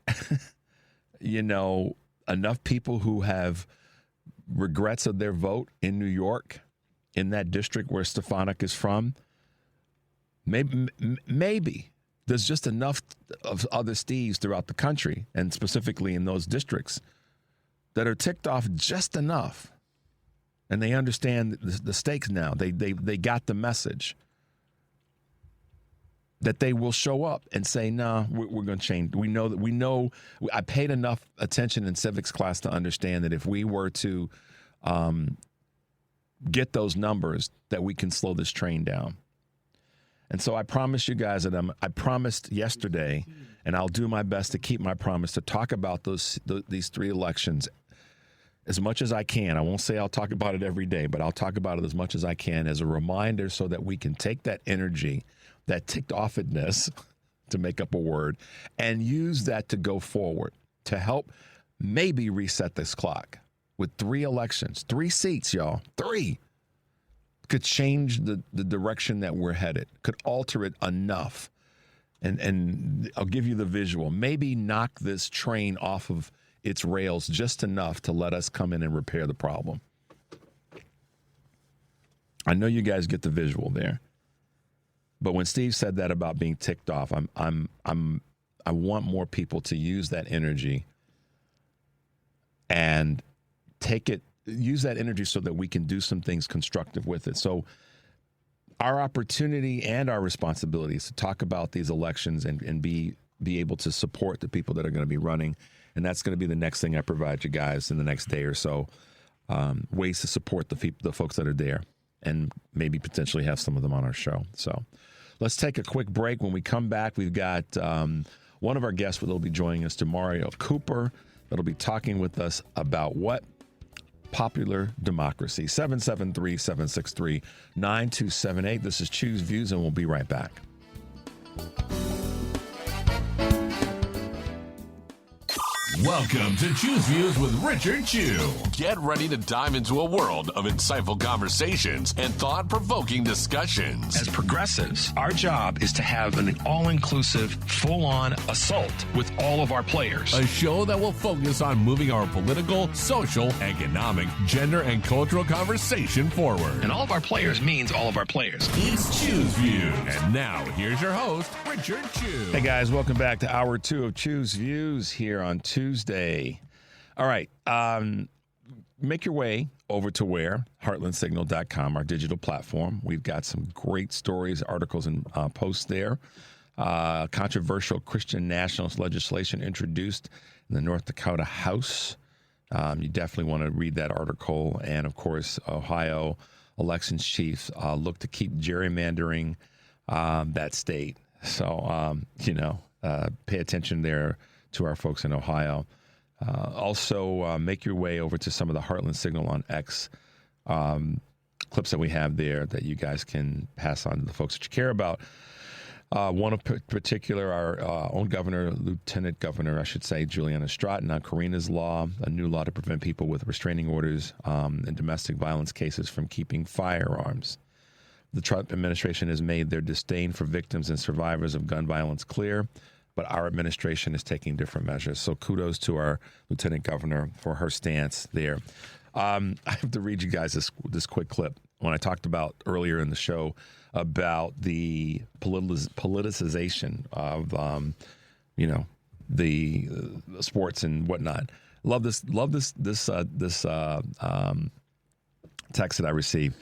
enough people who have regrets of their vote in New York, in that district where Stefanik is from. Maybe there's just enough of other Steves throughout the country, and specifically in those districts, that are ticked off just enough. And they understand the stakes now. They got the message that they will show up and say, "Nah, we're going to change." We know. I paid enough attention in civics class to understand that if we were to get those numbers, that we can slow this train down. And so I promise you guys that I promised yesterday, and I'll do my best to keep my promise to talk about these three elections as much as I can. I won't say I'll talk about it every day, but I'll talk about it as much as I can as a reminder so that we can take that energy, that ticked offedness, to make up a word, and use that to go forward, to help maybe reset this clock. With 3 elections, 3 seats, y'all, 3 could change the direction that we're headed, could alter it enough And I'll give you the visual. Maybe knock this train off of its rails just enough to let us come in and repair the problem. I know you guys get the visual there. But when Steve said that about being ticked off, I want more people to use that energy and use that energy so that we can do some things constructive with it. So our opportunity and our responsibility is to talk about these elections and be able to support the people that are going to be running. And that's going to be the next thing I provide you guys in the next day or so, ways to support the folks that are there and maybe potentially have some of them on our show. So let's take a quick break. When we come back, we've got one of our guests that will be joining us, Demario Cooper, that'll be talking with us about what? Popular democracy. 773-763-9278. This is Choose Views, and we'll be right back. Welcome to Choose Views with Richard Chew. Get ready to dive into a world of insightful conversations and thought-provoking discussions. As progressives, our job is to have an all-inclusive, full-on assault with all of our players. A show that will focus on moving our political, social, economic, gender, and cultural conversation forward. And all of our players means all of our players. It's Choose Views. And now, here's your host, Richard Chew. Hey, guys, welcome back to Hour 2 of Choose Views here on Tuesday. All right. Make your way over to where? HeartlandSignal.com, our digital platform. We've got some great stories, articles, and posts there. Controversial Christian nationalist legislation introduced in the North Dakota House. You definitely want to read that article. And, of course, Ohio elections chiefs look to keep gerrymandering that state. So, pay attention there to our folks in Ohio. Also, make your way over to some of the Heartland Signal on X clips that we have there that you guys can pass on to the folks that you care about. One in particular, our own Lieutenant Governor, I should say, Juliana Stratton, on Karina's Law, a new law to prevent people with restraining orders in domestic violence cases from keeping firearms. The Trump administration has made their disdain for victims and survivors of gun violence clear, but our administration is taking different measures. So kudos to our Lieutenant Governor for her stance there. I have to read you guys this quick clip. When I talked about earlier in the show about the politicization of, the sports and whatnot. Love this text that I received.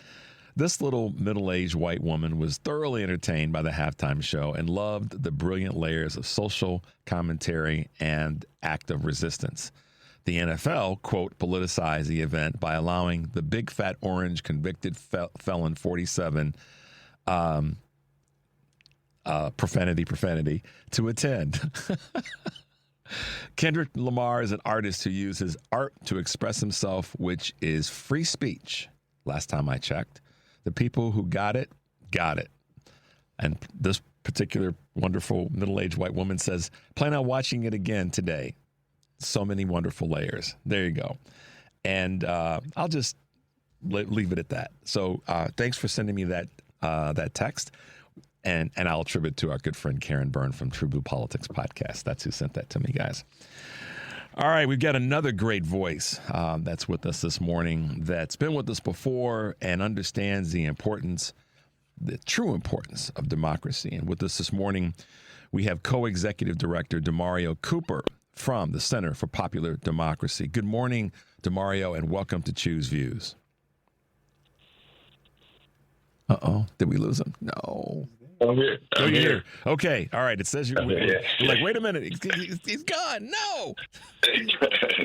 This little middle-aged white woman was thoroughly entertained by the halftime show and loved the brilliant layers of social commentary and active resistance. The NFL, quote, politicized the event by allowing the big fat orange convicted felon 47 profanity to attend. Kendrick Lamar is an artist who used his art to express himself, which is free speech. Last time I checked. The people who got it. And this particular wonderful middle-aged white woman says, plan on watching it again today. So many wonderful layers. There you go. And I'll just leave it at that. So thanks for sending me that text. And I'll attribute to our good friend Karen Byrne from True Blue Politics Podcast. That's who sent that to me, guys. All right, we've got another great voice that's with us this morning that's been with us before and understands the true importance of democracy. And with us this morning, we have co-executive director Demario Cooper from the Center for Popular Democracy. Good morning, Demario, and welcome to Choose Views. Uh-oh, did we lose him? No. I'm here. You're here. Okay. All right. It says you're like, wait a minute. He's gone. No.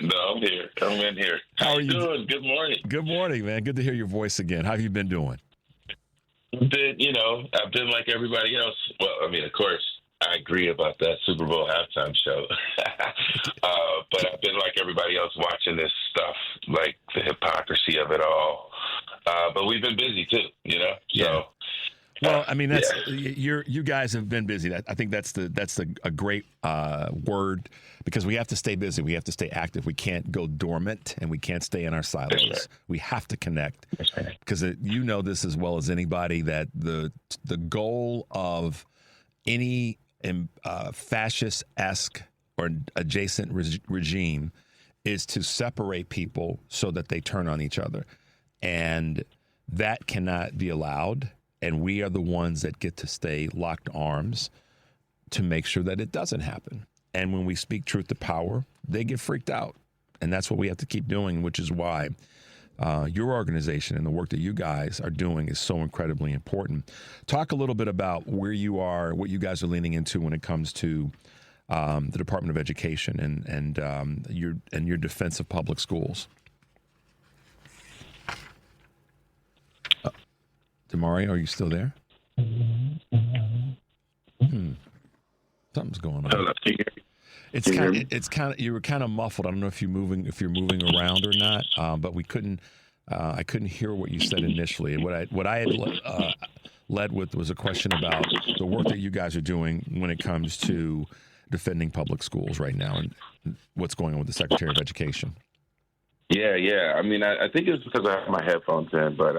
No, I'm here. I'm in here. How are you doing? Good morning. Good morning, man. Good to hear your voice again. How have you been doing? I've been like everybody else. Well, I mean, of course, I agree about that Super Bowl halftime show. But I've been like everybody else watching this stuff, like the hypocrisy of it all. But we've been busy too, Yeah. So. Well, I mean, you guys have been busy. I think that's a great word, because we have to stay busy. We have to stay active. We can't go dormant, and we can't stay in our silos. Right. We have to connect, because you know this as well as anybody, that the goal of any fascist-esque or adjacent regime is to separate people so that they turn on each other. And that cannot be allowed. And we are the ones that get to stay locked arms to make sure that it doesn't happen. And when we speak truth to power, they get freaked out. And that's what we have to keep doing, which is why your organization and the work that you guys are doing is so incredibly important. Talk a little bit about where you are, what you guys are leaning into when it comes to the Department of Education and your defense of public schools. Damari, are you still there? Something's going on. It's kind of you were kind of muffled. I don't know if you're moving around or not, but we couldn't. I couldn't hear what you said initially. And what I had led with was a question about the work that you guys are doing when it comes to defending public schools right now and what's going on with the Secretary of Education. Yeah. I mean, I think it's because I have my headphones in, but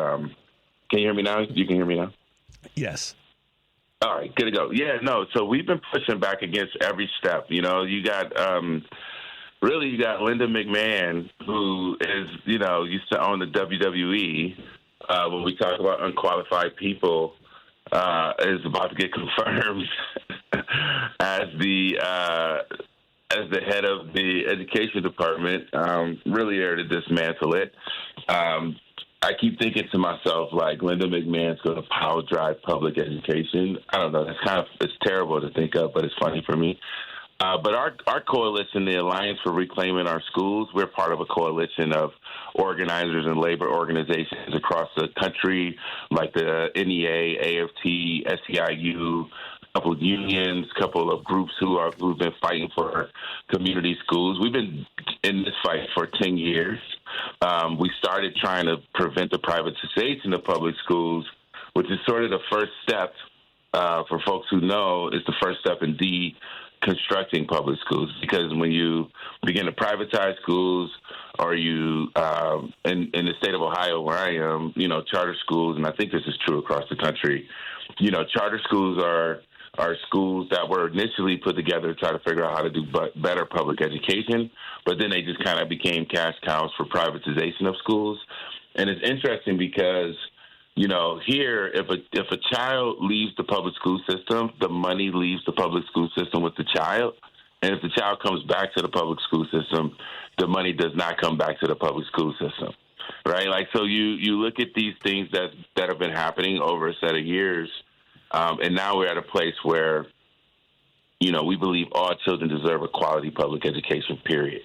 can you hear me now? You can hear me now? Yes. All right, good to go. Yeah, no, so we've been pushing back against every step. You know, you got Linda McMahon, who is, used to own the WWE. When we talk about unqualified people, is about to get confirmed as the head of the education department. Really there to dismantle it. I keep thinking to myself, like, Linda McMahon's going to power drive public education. I don't know. It's terrible to think of, but it's funny for me. But our coalition, the Alliance for Reclaiming Our Schools, we're part of a coalition of organizers and labor organizations across the country, like the NEA, AFT, SEIU, a couple of unions, a couple of groups who've been fighting for community schools. We've been in this fight for 10 years. We started trying to prevent the privatization of public schools, which is sort of the first step, for folks who know, is the first step in deconstructing public schools. Because when you begin to privatize schools, or you, in the state of Ohio where I am, charter schools, and I think this is true across the country, charter schools are schools that were initially put together to try to figure out how to do better public education, but then they just kind of became cash cows for privatization of schools. And it's interesting because, here, if a child leaves the public school system, the money leaves the public school system with the child. And if the child comes back to the public school system, the money does not come back to the public school system, right? Like, so you look at these things that have been happening over a set of years. And now we're at a place where, we believe all children deserve a quality public education, period.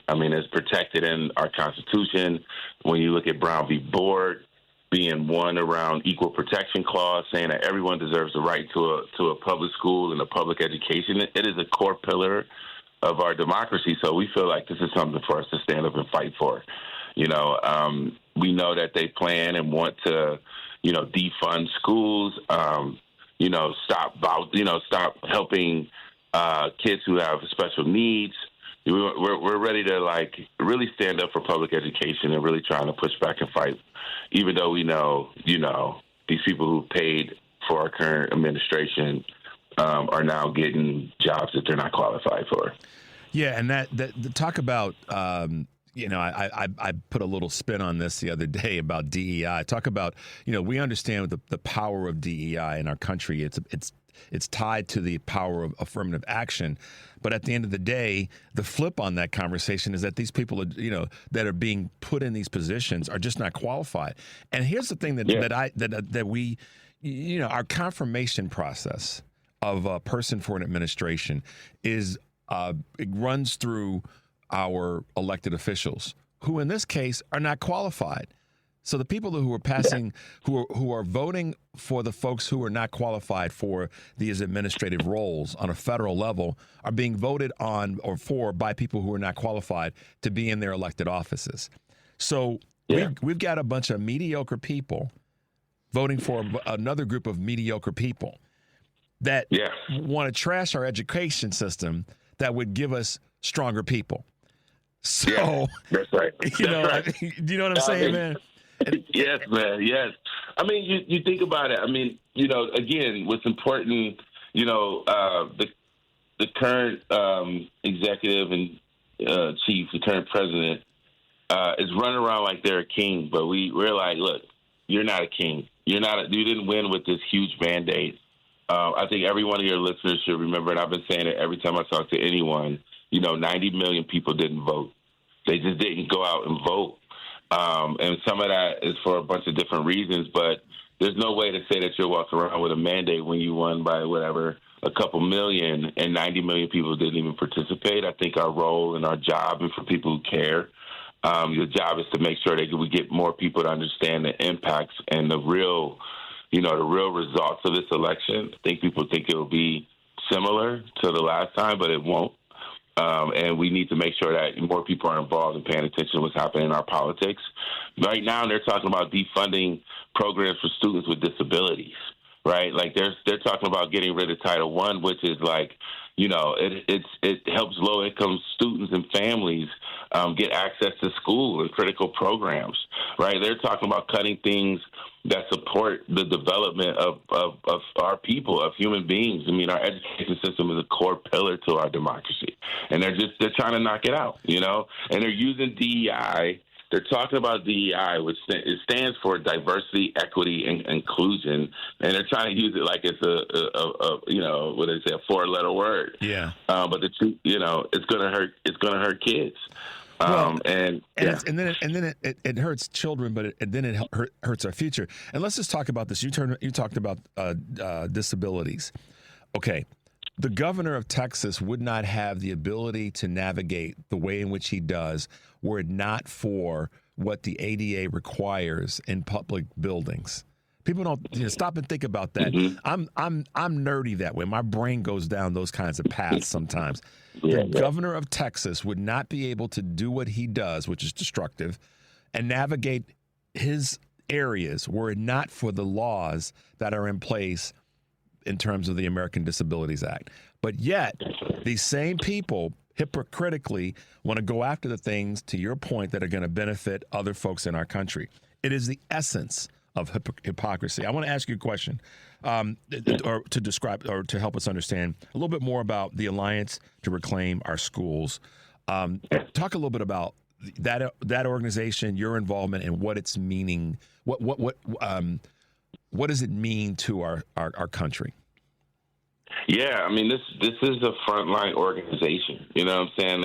I mean, it's protected in our Constitution. When you look at Brown v. Board being one around equal protection clause, saying that everyone deserves the right to a public school and a public education, it is a core pillar of our democracy. So we feel like this is something for us to stand up and fight for. We know that they plan and want to, defund schools, stop helping kids who have special needs. We're ready to really stand up for public education and really trying to push back and fight, even though we know, these people who paid for our current administration are now getting jobs that they're not qualified for. Yeah, and that talk about I put a little spin on this the other day about DEI. Talk about, we understand the power of DEI in our country. It's tied to the power of affirmative action. But at the end of the day, the flip on that conversation is that these people, that are being put in these positions are just not qualified. And here's the thing that we, our confirmation process of a person for an administration is it runs through our elected officials, who in this case are not qualified. So the people who are passing, who are voting for the folks who are not qualified for these administrative roles on a federal level are being voted on or for by people who are not qualified to be in their elected offices. So we've got a bunch of mediocre people voting for another group of mediocre people that want to trash our education system that would give us stronger people. So, that's right. Do you know what I'm saying, man? Yes, man. Yes. I mean, you think about it. I mean, again, what's important the current executive and chief, the current president, is running around like they're a king, but we're like, look, you're not a king. You didn't win with this huge mandate. I think every one of your listeners should remember, and I've been saying it every time I talk to anyone, 90 million people didn't vote. They just didn't go out and vote. And some of that is for a bunch of different reasons, but there's no way to say that you're walking around with a mandate when you won by whatever, a couple million, and 90 million people didn't even participate. I think our role and our job, and for people who care, your job is to make sure that we get more people to understand the impacts and the real results of this election. I think people think it will be similar to the last time, but it won't. And we need to make sure that more people are involved and paying attention to what's happening in our politics. Right now, they're talking about defunding programs for students with disabilities, right? Like they're talking about getting rid of Title I, which is like, it helps low-income students and families get access to school and critical programs, right? They're talking about cutting things that support the development of our people, of human beings. I mean, our education system is a core pillar to our democracy, and they're trying to knock it out, and they're using DEI. They're talking about DEI, which stands for diversity, equity, and inclusion, and they're trying to use it like it's a four-letter word. Yeah. But the truth, it's going to hurt. It's going to hurt kids. Then it hurts children, but then it hurts our future. And let's just talk about this. You talked about disabilities. Okay. The governor of Texas would not have the ability to navigate the way in which he does were it not for what the ADA requires in public buildings. People don't stop and think about that. Mm-hmm. I'm nerdy that way. My brain goes down those kinds of paths sometimes. The governor of Texas would not be able to do what he does, which is destructive, and navigate his areas were it not for the laws that are in place in terms of the American Disabilities Act. But yet, these same people hypocritically want to go after the things, to your point, that are going to benefit other folks in our country. It is the essence of hypocrisy. I want to ask you a question, or to describe, or to help us understand a little bit more about the Alliance to Reclaim Our Schools. Talk a little bit about that organization, your involvement, and what it's meaning. What does it mean to our country? Yeah, I mean, this is a frontline organization. You know what I'm saying?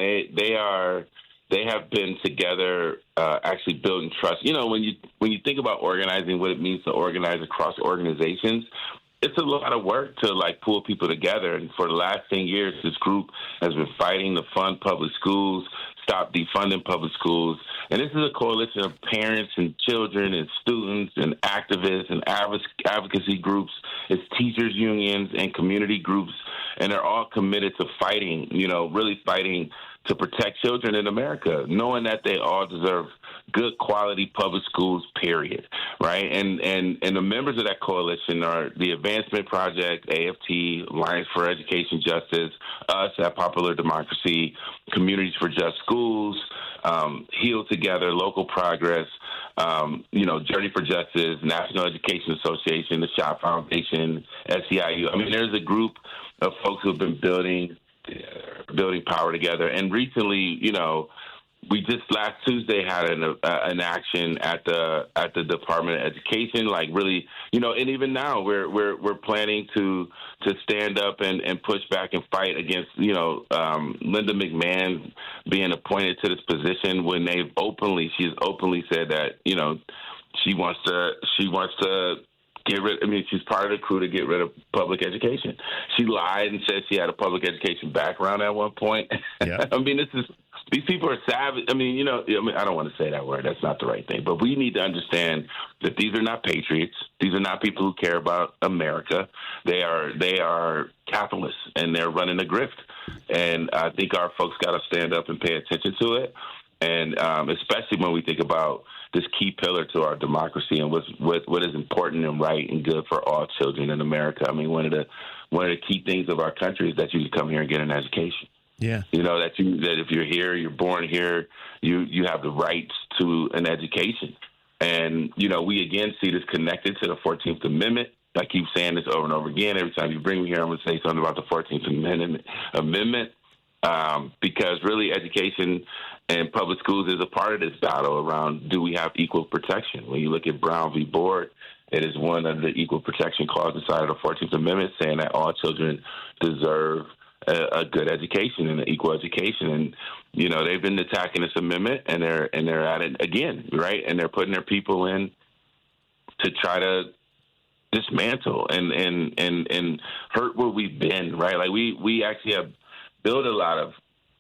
They have been together, actually building trust. When you think about organizing, what it means to organize across organizations, it's a lot of work to pull people together. And for the last 10 years, this group has been fighting to fund public schools, stop defunding public schools. And this is a coalition of parents and children and students and activists and advocacy groups. It's teachers unions and community groups. And they're all committed to fighting, really fighting to protect children in America, knowing that they all deserve good quality public schools, period, right? And the members of that coalition are the Advancement Project, AFT, Alliance for Education Justice, us at Popular Democracy, Communities for Just Schools, Heal Together, Local Progress, Journey for Justice, National Education Association, the Shop Foundation, SEIU. I mean, there's a group of folks who have been building power together. And recently, we just last Tuesday had an action at the Department of Education, and even now we're planning to stand up and push back and fight against Linda McMahon being appointed to this position when she's openly said that she wants to get rid. I mean, she's part of the crew to get rid of public education. She lied and said she had a public education background at one point. Yeah. I mean, these people are savage. I mean, I don't want to say that word. That's not the right thing. But we need to understand that these are not patriots. These are not people who care about America. They are capitalists, and they're running a grift. And I think our folks got to stand up and pay attention to it. And especially when we think about this key pillar to our democracy and what is important and right and good for all children in America. I mean, one of the key things of our country is that you can come here and get an education. Yeah. That if you're here, you're born here, you have the rights to an education. And, we again see this connected to the 14th Amendment I keep saying this over and over again. Every time you bring me here, I'm going to say something about the 14th Amendment, because really education and public schools is a part of this battle around, do we have equal protection? When you look at Brown v. Board, it is one of the equal protection clauses inside of the 14th Amendment saying that all children deserve a good education and an equal education. And, you know, they've been attacking this amendment, and they're at it again, right? And they're putting their people in to try to dismantle and hurt where we've been, right? Like we actually have built a lot of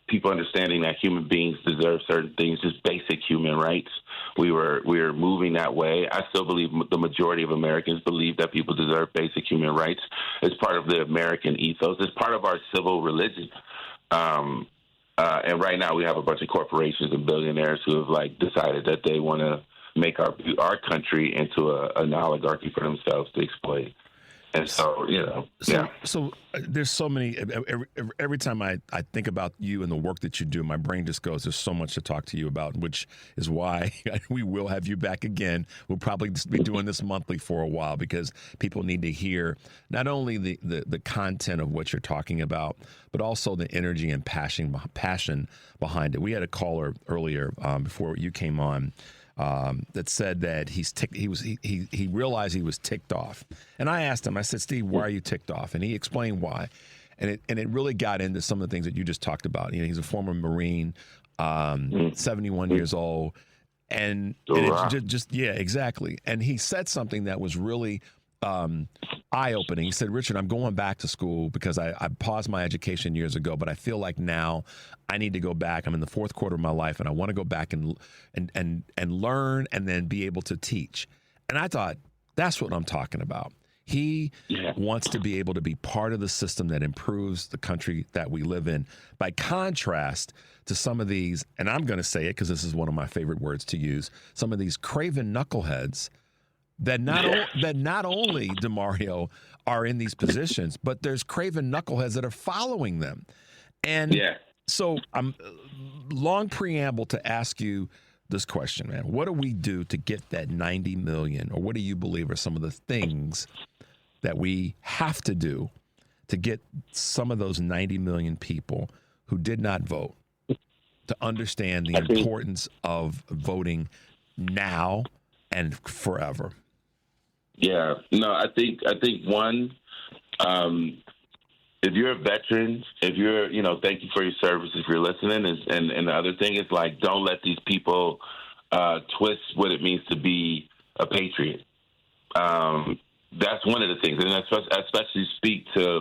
people understanding that human beings deserve certain things, just basic human rights. We're moving that way. I still believe the majority of Americans believe that people deserve basic human rights. It's part of the American ethos. It's part of our civil religion. And right now we have a bunch of corporations and billionaires who have decided that they want to make our country into an oligarchy for themselves to exploit. And so, So there's so many. Every time I think about you and the work that you do, my brain just goes, there's so much to talk to you about, which is why we will have you back again. We'll probably just be doing this monthly for a while, because people need to hear not only the content of what you're talking about, but also the energy and passion behind it. We had a caller earlier before you came on that said that he realized he was ticked off. And I asked him, I said, Steve, why are you ticked off? And he explained why. And it really got into some of the things that you just talked about. You know, he's a former Marine, 71 years old. And it's just, yeah, exactly. And he said something that was really eye-opening. He said, Richard, I'm going back to school because I paused my education years ago, but I feel like now I need to go back. I'm in the fourth quarter of my life, and I want to go back and learn and then be able to teach. And I thought, that's what I'm talking about. He wants to be able to be part of the system that improves the country that we live in. By contrast to some of these, and I'm going to say it because this is one of my favorite words to use, some of these craven knuckleheads that not only, DeMario, are in these positions, but there's craven knuckleheads that are following them. And so I'm long preamble to ask you this question, man. What do we do to get that 90 million, or what do you believe are some of the things that we have to do to get some of those 90 million people who did not vote to understand the importance of voting now and forever? Yeah, no, I think one, if you're a veteran, if you're, thank you for your service if you're listening. And the other thing is, don't let these people twist what it means to be a patriot. That's one of the things. And I especially speak to,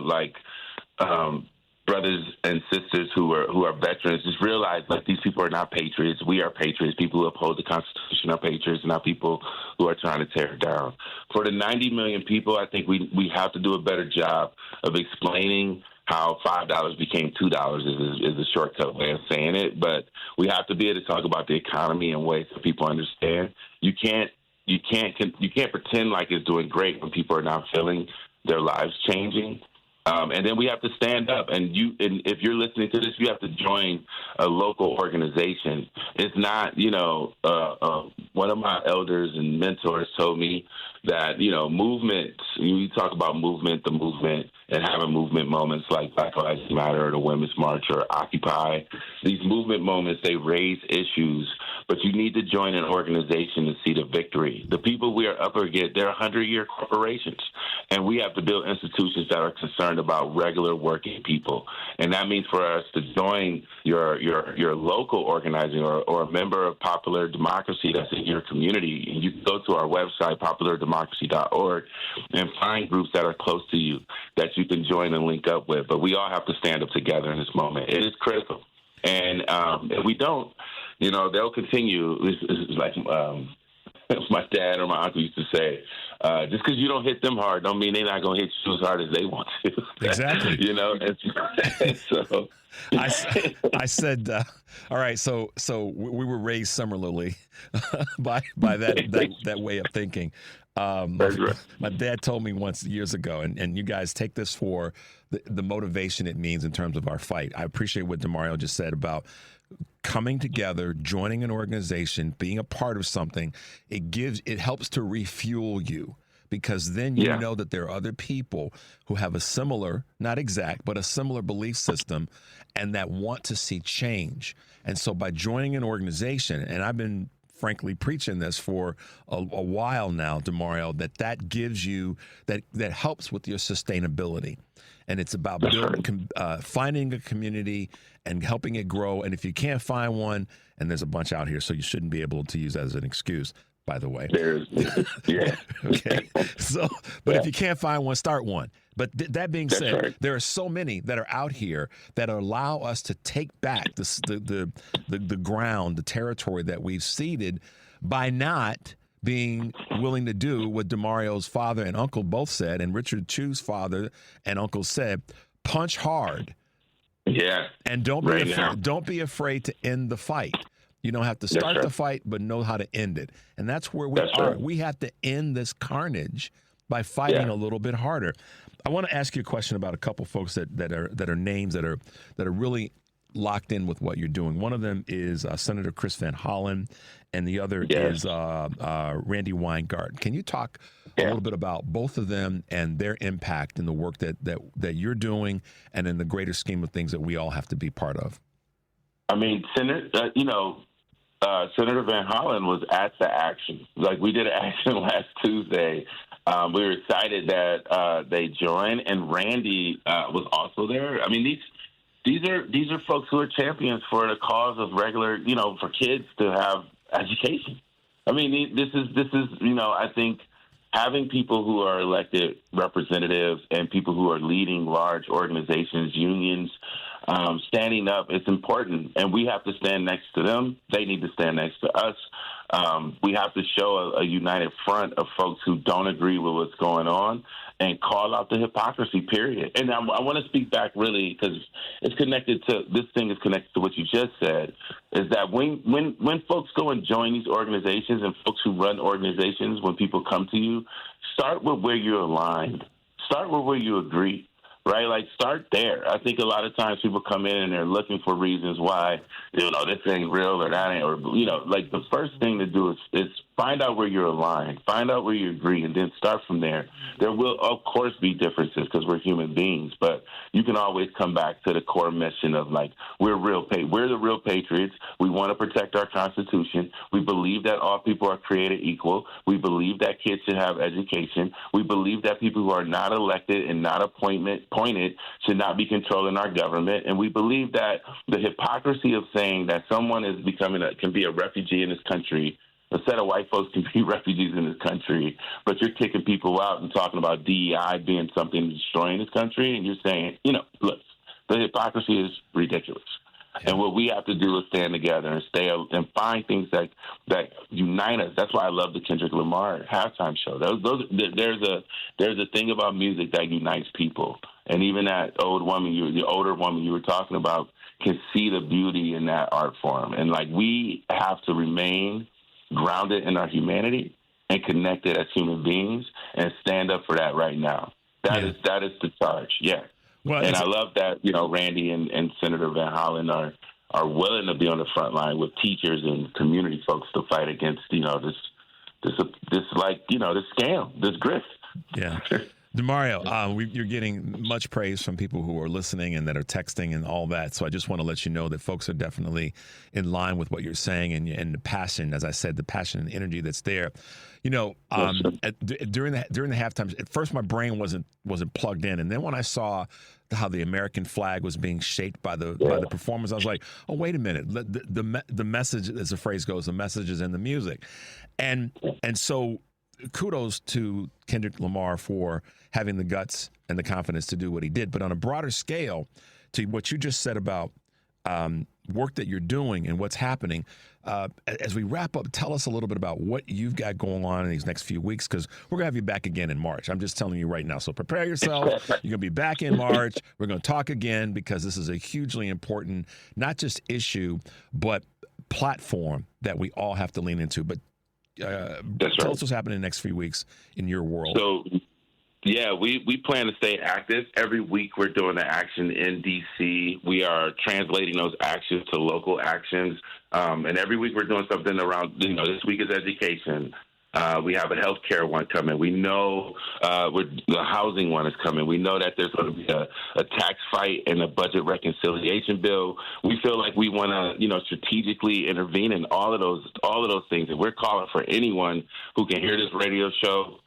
brothers and sisters who are veterans. Just realize, these people are not patriots. We are patriots. People who oppose the Constitution are patriots, not people who are trying to tear it down. For the 90 million people, I think we have to do a better job of explaining how $5 became $2 is a shortcut way of saying it. But we have to be able to talk about the economy in ways that people understand. You can't pretend like it's doing great when people are not feeling their lives changing. And then we have to stand up. And if you're listening to this, you have to join a local organization. It's not, one of my elders and mentors told me that, movement, you talk about movement, the movement, and having movement moments like Black Lives Matter or the Women's March or Occupy. These movement moments, they raise issues, but you need to join an organization to see the victory. The people we are up against, they're 100-year corporations, and we have to build institutions that are concerned about regular working people. And that means for us to join your local organizing or a member of Popular Democracy that's in your community. And you can go to our website, populardemocracy.org, and find groups that are close to you that you can join and link up with. But we all have to stand up together in this moment. It is critical. And if we don't, they'll continue. It's like my dad or my uncle used to say, just because you don't hit them hard don't mean they're not going to hit you as hard as they want to. Exactly. And so I said, all right, so we were raised similarly by that way of thinking. My dad told me once years ago, and you guys take this for the motivation it means in terms of our fight. I appreciate what DeMario just said about coming together, joining an organization, being a part of something. It helps to refuel you. because then you know that there are other people who have a similar, not exact, but a similar belief system and that want to see change. And so by joining an organization, and I've been frankly preaching this for a while now, DeMario, that gives you, that helps with your sustainability. And it's about building, finding a community and helping it grow. And if you can't find one, and there's a bunch out here, so you shouldn't be able to use that as an excuse, by the way. Okay. So, but if you can't find one, start one. But that being said, there are so many that are out here that allow us to take back the ground, the territory that we've ceded by not being willing to do what DeMario's father and uncle both said, and Richard Chu's father and uncle said, punch hard. Yeah. And don't be afraid to end the fight. You don't have to start the fight, but know how to end it. And that's where we are. Right. We have to end this carnage by fighting a little bit harder. I want to ask you a question about a couple folks that are names that are really locked in with what you're doing. One of them is Senator Chris Van Hollen, and the other is Randy Weingart. Can you talk a little bit about both of them and their impact in the work that you're doing and in the greater scheme of things that we all have to be part of? I mean, Senator Van Hollen was at the action. Like, we did an action last Tuesday. We were excited that they joined, and Randy was also there. I mean, these are folks who are champions for the cause of regular, for kids to have education. I mean, this is I think having people who are elected representatives and people who are leading large organizations, unions, standing up, it's important, and we have to stand next to them. They need to stand next to us. We have to show a united front of folks who don't agree with what's going on and call out the hypocrisy, period. And I want to speak back really because this thing is connected to what you just said, is that when folks go and join these organizations and folks who run organizations, when people come to you, start with where you're aligned. Start with where you agree. Right? Like, start there. I think a lot of times people come in and they're looking for reasons why, this ain't real or that ain't, or, like, the first thing to do is find out where you're aligned, find out where you agree, and then start from there. There will, of course, be differences because we're human beings, but you can always come back to the core mission of, like, we're the real patriots. We want to protect our Constitution. We believe that all people are created equal. We believe that kids should have education. We believe that people who are not elected and not appointed should not be controlling our government. And we believe that the hypocrisy of saying that someone is can be a refugee in this country, a set of white folks can be refugees in this country, but you're kicking people out and talking about DEI being something destroying this country, and you're saying, look, the hypocrisy is ridiculous. And what we have to do is stand together and and find things that unite us. That's why I love the Kendrick Lamar halftime show. There's a thing about music that unites people, and even the older woman you were talking about can see the beauty in that art form. And like, we have to remain grounded in our humanity and connected as human beings, and stand up for that right now. That is the charge. Yeah. Well, and I love that, Randy and Senator Van Hollen are willing to be on the front line with teachers and community folks to fight against, this scam, this grift. Yeah. DeMario, you're getting much praise from people who are listening and that are texting and all that. So I just want to let you know that folks are definitely in line with what you're saying, and the passion, as I said, the passion and energy that's there. During the halftime, at first my brain wasn't plugged in, and then when I saw how the American flag was being shaped by the performers, I was like, oh, wait a minute, the message, as the phrase goes, the message is in the music, and so kudos to Kendrick Lamar for having the guts and the confidence to do what he did. But on a broader scale, to what you just said about work that you're doing and what's happening, as we wrap up, tell us a little bit about what you've got going on in these next few weeks, because we're going to have you back again in March. I'm just telling you right now. So prepare yourself. You're going to be back in March. We're going to talk again, because this is a hugely important, not just issue, but platform that we all have to lean into. But tell us what's happening in the next few weeks in your world. So, we plan to stay active. Every week we're doing an action in D.C. We are translating those actions to local actions. And every week we're doing something around, this week is education. We have a healthcare one coming. We know the housing one is coming. We know that there's going to be a tax fight and a budget reconciliation bill. We feel like we want to, strategically intervene in all of those things. And we're calling for anyone who can hear this radio show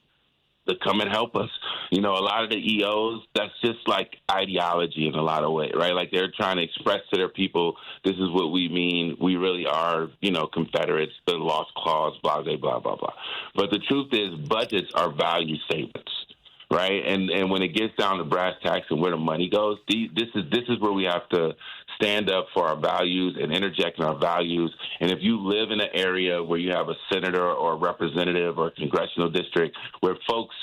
to come and help us. A lot of the EOs, that's just like ideology in a lot of ways, right? Like they're trying to express to their people, this is what we mean. We really are, Confederates, the lost cause, blah, blah, blah, blah, blah. But the truth is budgets are value statements, right? And when it gets down to brass tacks and where the money goes, this is where we have to stand up for our values and interject in our values. And if you live in an area where you have a senator or a representative or a congressional district where folks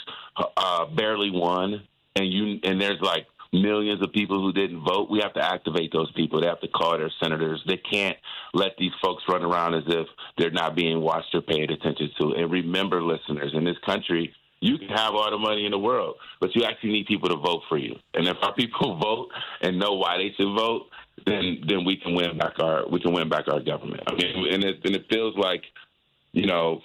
barely won and there's like millions of people who didn't vote, we have to activate those people. They have to call their senators. They can't let these folks run around as if they're not being watched or paid attention to. And remember, listeners, in this country, you can have all the money in the world, but you actually need people to vote for you. And if our people vote and know why they should vote, then we can win back our government. I mean, and it feels like,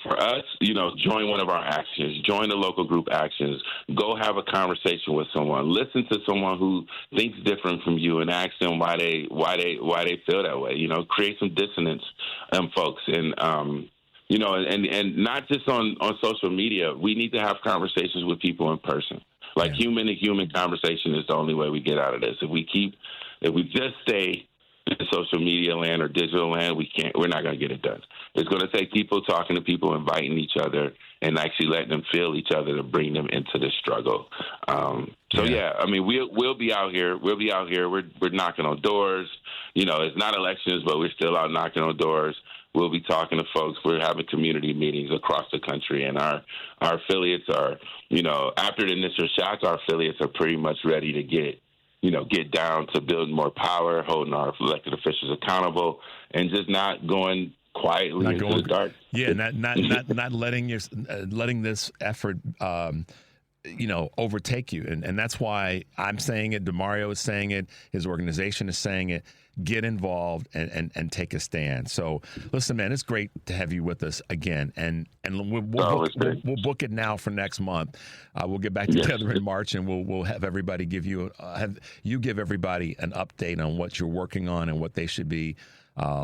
for us, join one of our actions, join the local group actions, go have a conversation with someone, listen to someone who thinks different from you, and ask them why they feel that way. Create some dissonance, folks, and and not just on social media. We need to have conversations with people in person. Like human to human conversation is the only way we get out of this. If we just stay in social media land or digital land, we're not going to get it done. It's going to take people talking to people, inviting each other, and actually letting them feel each other to bring them into this struggle. I mean, we'll be out here. We're knocking on doors. It's not elections, but we're still out knocking on doors. We'll be talking to folks. We're having community meetings across the country, and our affiliates are, after the initial shock, our affiliates are pretty much ready to get down to building more power, holding our elected officials accountable, and just not going quietly into the dark. Yeah, not letting this effort overtake you. And that's why I'm saying it, DeMario is saying it, his organization is saying it. Get involved and take a stand. So, listen, man, it's great to have you with us again. And we'll book it now for next month. We'll get back together in March, and we'll have everybody give you everybody an update on what you're working on and what they should be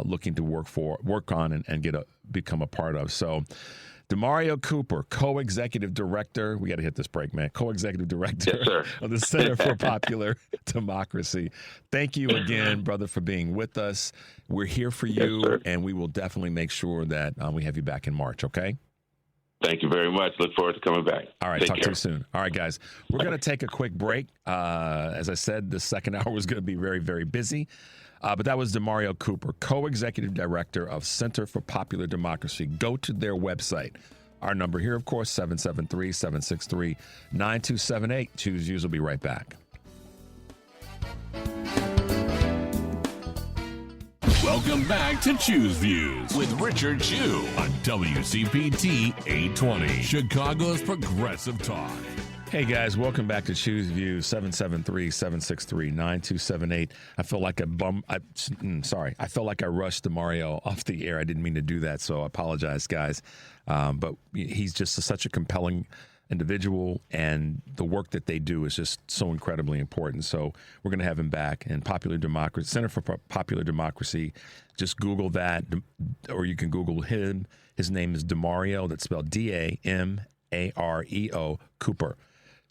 looking to work on and become a part of. So, DeMario Cooper, co-executive director. We got to hit this break, man. Co-executive director of the Center for Popular Democracy. Thank you again, brother, for being with us. We're here for you, and we will definitely make sure that we have you back in March, okay? Thank you very much. Look forward to coming back. All right, talk to you soon. All right, guys, we're going to take a quick break. As I said, the second hour was going to be very, very busy. But that was DeMario Cooper, co-executive director of Center for Popular Democracy. Go to their website. Our number here, of course, 773-763-9278. Choose Views. Will be right back. Welcome back to Choose Views with Richard Chu on WCPT 820, Chicago's Progressive Talk. Hey, guys, welcome back to Choose Views, 773-763-9278. I feel like I felt like I rushed DeMario off the air. I didn't mean to do that, so I apologize, guys. But he's just such a compelling individual, and the work that they do is just so incredibly important. So we're going to have him back. And Popular Democracy, Center for Popular Democracy, just Google that, or you can Google him. His name is DeMario. That's spelled D-A-M-A-R-E-O, Cooper.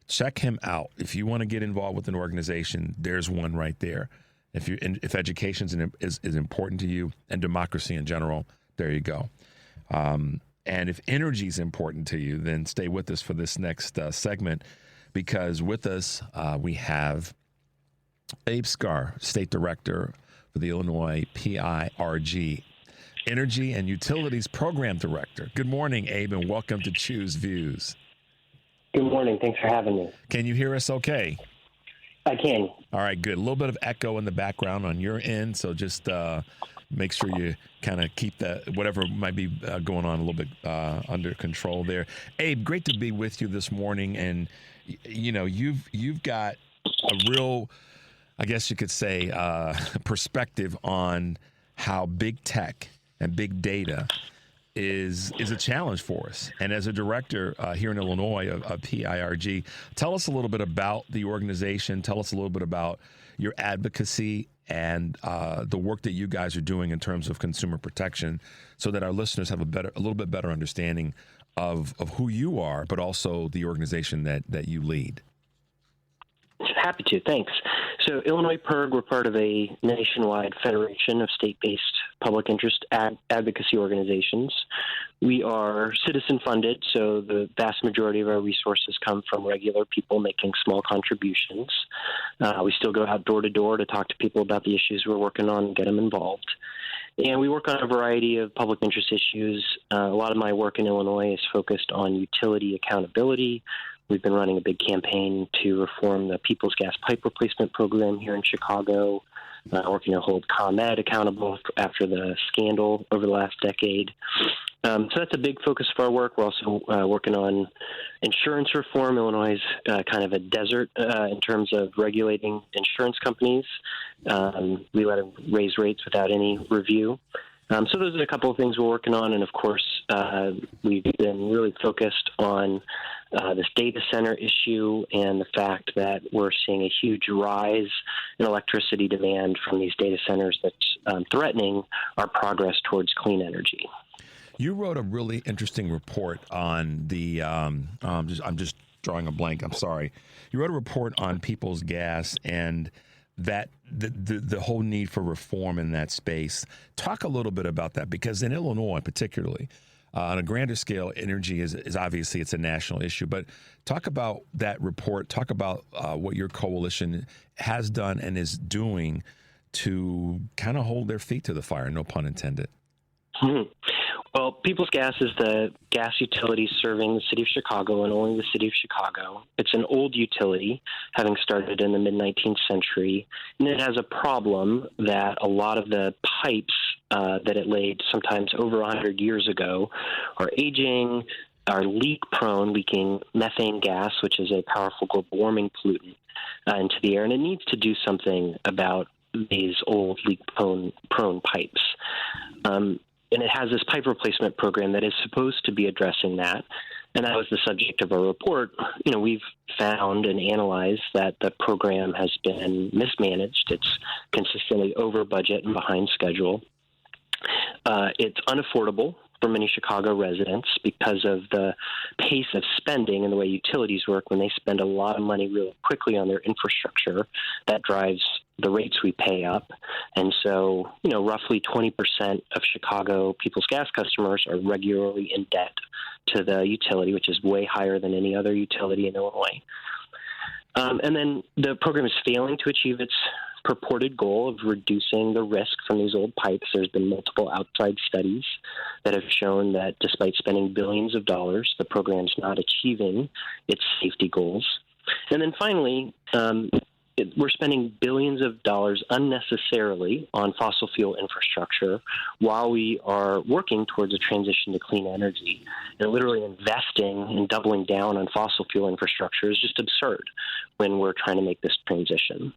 Check him out. If you want to get involved with an organization, there's one right there. If education is important to you and democracy in general, there you go. And if energy is important to you, then stay with us for this next segment, because with us we have Abe Scar, State Director for the Illinois PIRG, Energy and Utilities Program Director. Good morning, Abe, and welcome to Choose Views. Good morning. Thanks for having me. Can you hear us okay? I can. All right, good. A little bit of echo in the background on your end, so just make sure you kind of keep that, whatever might be going on, a little bit under control there. Abe, great to be with you this morning, and you've got a real, I guess you could say, perspective on how big tech and big data is a challenge for us. And as a director here in Illinois of PIRG, tell us a little bit about the organization. Tell us a little bit about your advocacy and the work that you guys are doing in terms of consumer protection, so that our listeners have a little bit better understanding of who you are, but also the organization that you lead. Happy to. Thanks. So Illinois PIRG, we're part of a nationwide federation of state-based public interest advocacy organizations. We are citizen-funded, so the vast majority of our resources come from regular people making small contributions. We still go out door to door to talk to people about the issues we're working on and get them involved. And we work on a variety of public interest issues. A lot of my work in Illinois is focused on utility accountability. We've been running a big campaign to reform the People's Gas Pipe Replacement Program here in Chicago, working to hold ComEd accountable after the scandal over the last decade. So that's a big focus of our work. We're also working on insurance reform. Illinois is kind of a desert in terms of regulating insurance companies. We let them raise rates without any review. So those are a couple of things we're working on. And, of course, we've been really focused on this data center issue and the fact that we're seeing a huge rise in electricity demand from these data centers that's threatening our progress towards clean energy. You wrote a really interesting report on the I'm just drawing a blank. I'm sorry. You wrote a report on People's Gas and that the whole need for reform in that space. Talk a little bit about that, because in Illinois particularly, on a grander scale, energy is obviously it's a national issue. But talk about that report. Talk about what your coalition has done and is doing to kind of hold their feet to the fire, no pun intended. Mm-hmm. Well, People's Gas is the gas utility serving the city of Chicago and only the city of Chicago. It's an old utility, having started in the mid-19th century, and it has a problem that a lot of the pipes that it laid sometimes over 100 years ago are aging, are leak-prone, leaking methane gas, which is a powerful global warming pollutant, into the air, and it needs to do something about these old leak-prone pipes. And it has this pipe replacement program that is supposed to be addressing that. And that was the subject of our report. You know, we've found and analyzed that the program has been mismanaged. It's consistently over budget and behind schedule. It's unaffordable for many Chicago residents because of the pace of spending and the way utilities work. When they spend a lot of money really quickly on their infrastructure, that drives the rates we pay up. And so, you know, roughly 20% of Chicago People's Gas customers are regularly in debt to the utility, which is way higher than any other utility in Illinois. And then the program is failing to achieve its purported goal of reducing the risk from these old pipes. There's been multiple outside studies that have shown that despite spending billions of dollars, the program's not achieving its safety goals. And then finally, we're spending billions of dollars unnecessarily on fossil fuel infrastructure while we are working towards a transition to clean energy. And literally investing and doubling down on fossil fuel infrastructure is just absurd when we're trying to make this transition.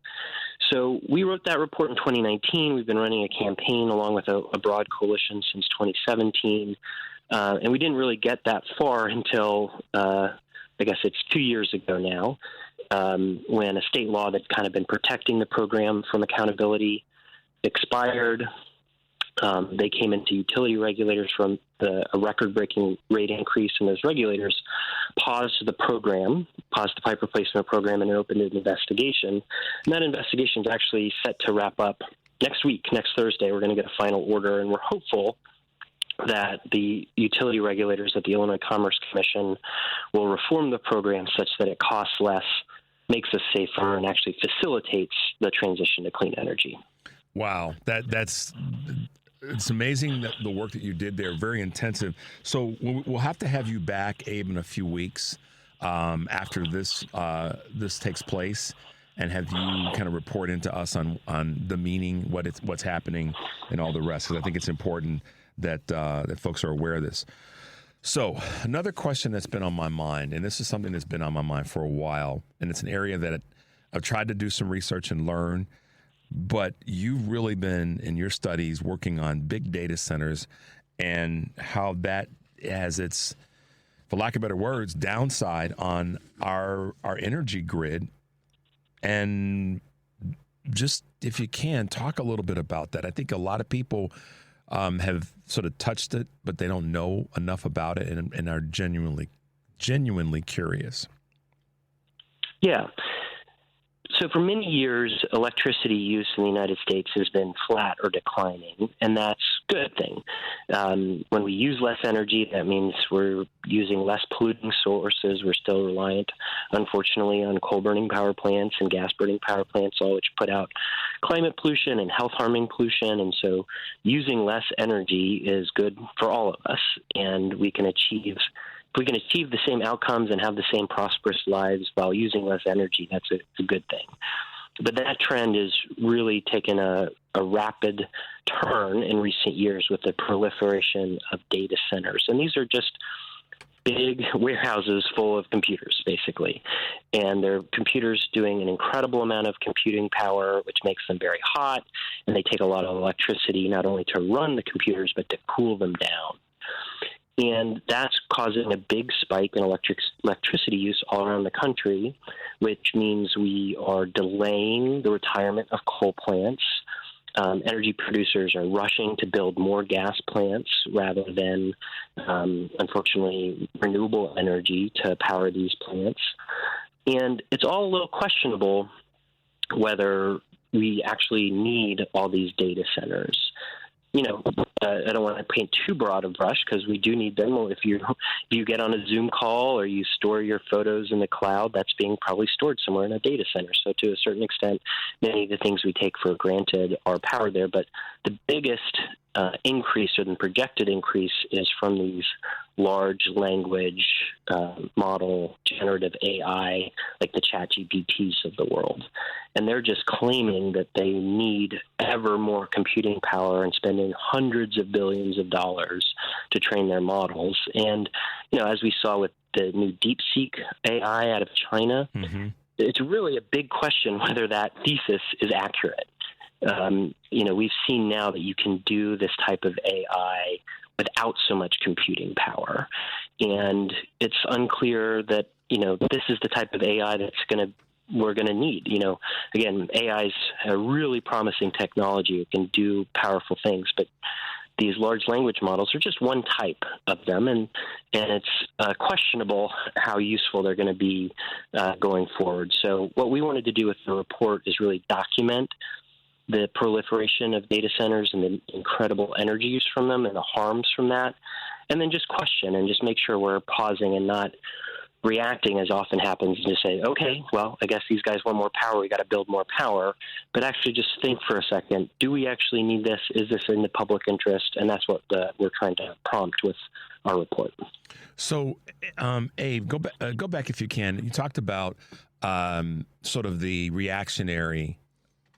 So we wrote that report in 2019. We've been running a campaign along with a broad coalition since 2017. And we didn't really get that far until, I guess it's 2 years ago now, when a state law that's kind of been protecting the program from accountability expired. They came into utility regulators from a record-breaking rate increase, and those regulators paused the pipe replacement program, and opened an investigation. And that investigation is actually set to wrap up next week, next Thursday. We're going to get a final order, and we're hopeful that the utility regulators at the Illinois Commerce Commission will reform the program such that it costs less, makes us safer, and actually facilitates the transition to clean energy. Wow, it's amazing that the work that you did there, very intensive. So we'll have to have you back, Abe, in a few weeks after this takes place, and have you kind of report into us on the meaning, what's happening, and all the rest. Because I think it's important that folks are aware of this. So another question that's been on my mind, and this is something that's been on my mind for a while, and it's an area that I've tried to do some research and learn. But you've really been, in your studies, working on big data centers and how that has its, for lack of better words, downside on our energy grid. And just, if you can, talk a little bit about that. I think a lot of people have sort of touched it, but they don't know enough about it and are genuinely curious. Yeah. So for many years, electricity use in the United States has been flat or declining, and that's a good thing. When we use less energy, that means we're using less polluting sources. We're still reliant, unfortunately, on coal-burning power plants and gas-burning power plants, all which put out climate pollution and health-harming pollution. And so using less energy is good for all of us, and we can achieve if we can achieve the same outcomes and have the same prosperous lives while using less energy, that's a good thing. But that trend has really taken a rapid turn in recent years with the proliferation of data centers. And these are just big warehouses full of computers, basically. And they're computers doing an incredible amount of computing power, which makes them very hot. And they take a lot of electricity, not only to run the computers, but to cool them down. And that's causing a big spike in electricity use all around the country, which means we are delaying the retirement of coal plants. Energy producers are rushing to build more gas plants rather than, unfortunately, renewable energy to power these plants. And it's all a little questionable whether we actually need all these data centers. You know, I don't want to paint too broad a brush because we do need them. If you get on a Zoom call or you store your photos in the cloud, that's being probably stored somewhere in a data center. So to a certain extent, many of the things we take for granted are powered there. But the biggest increase or the projected increase is from these large language model generative AI, like the ChatGPTs of the world. And they're just claiming that they need ever more computing power and spending hundreds of billions of dollars to train their models. And, you know, as we saw with the new DeepSeek AI out of China, it's really a big question whether that thesis is accurate. You know, we've seen now that you can do this type of AI without so much computing power. And it's unclear that, you know, this is the type of AI we're going to need. You know, again, AI is a really promising technology. It can do powerful things, but these large language models are just one type of them, and it's questionable how useful they're going to be going forward. So what we wanted to do with the report is really document the proliferation of data centers and the incredible energy use from them and the harms from that, and then just question and just make sure we're pausing and not reacting as often happens and just say, okay, well, I guess these guys want more power, we got to build more power, but actually just think for a second, do we actually need this? Is this in the public interest? And that's what we're trying to prompt with our report. So, Abe, go back if you can. You talked about sort of the reactionary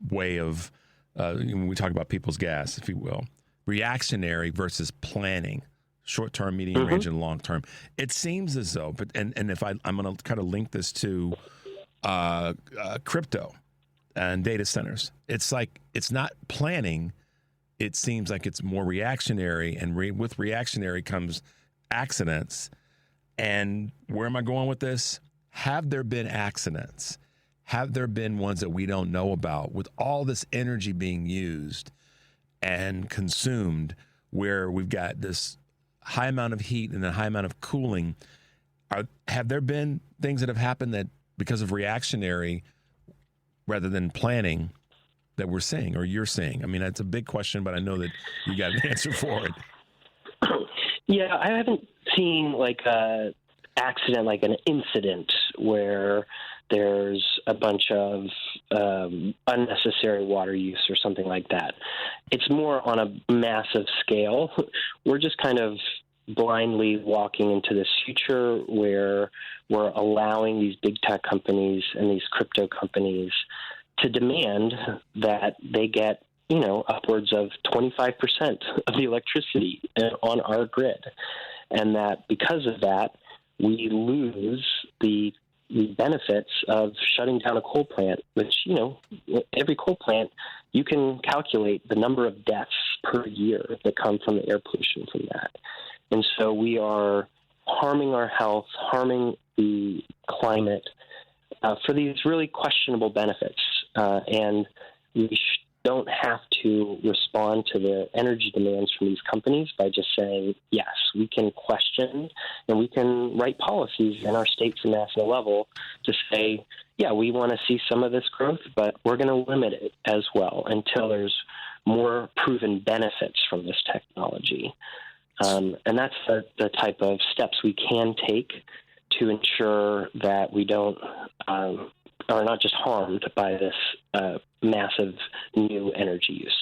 way of, when we talk about people's gas, if you will, reactionary versus planning, short-term, medium range, and long-term. It seems as though, but and if I'm going to kind of link this to crypto and data centers, it's like it's not planning. It seems like it's more reactionary, and with reactionary comes accidents. And where am I going with this? Have there been accidents? Have there been ones that we don't know about with all this energy being used and consumed where we've got this high amount of heat and a high amount of cooling? Have there been things that have happened that because of reactionary rather than planning that we're seeing or you're seeing? I mean, that's a big question, but I know that you got an answer for it. Yeah, I haven't seen like a accident, like an incident where there's a bunch of unnecessary water use or something like that. It's more on a massive scale. We're just kind of blindly walking into this future where we're allowing these big tech companies and these crypto companies to demand that they get, you know, upwards of 25% of the electricity on our grid. And that because of that, we lose the benefits of shutting down a coal plant, which, you know, every coal plant you can calculate the number of deaths per year that come from the air pollution from that. And so we are harming our health, harming the climate for these really questionable benefits. And we don't have to respond to the energy demands from these companies by just saying, yes, we can question and we can write policies in our states and national level to say, yeah, we want to see some of this growth, but we're going to limit it as well until there's more proven benefits from this technology. And that's the type of steps we can take to ensure that we don't are not just harmed by this massive new energy use.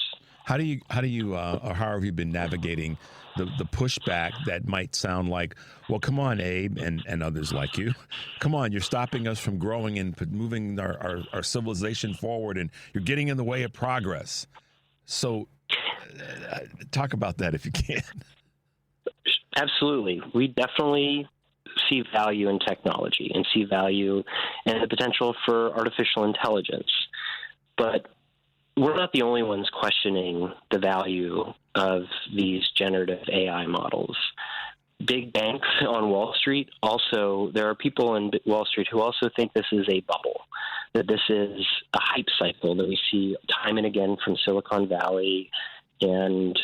How have you been navigating the pushback that might sound like, well, come on, Abe, and others like you. Come on, you're stopping us from growing and moving our civilization forward, and you're getting in the way of progress. So talk about that if you can. Absolutely. We definitely see value in technology and see value and the potential for artificial intelligence. But we're not the only ones questioning the value of these generative AI models. Big banks on Wall Street also, there are people in Wall Street who also think this is a bubble, that this is a hype cycle that we see time and again from Silicon Valley and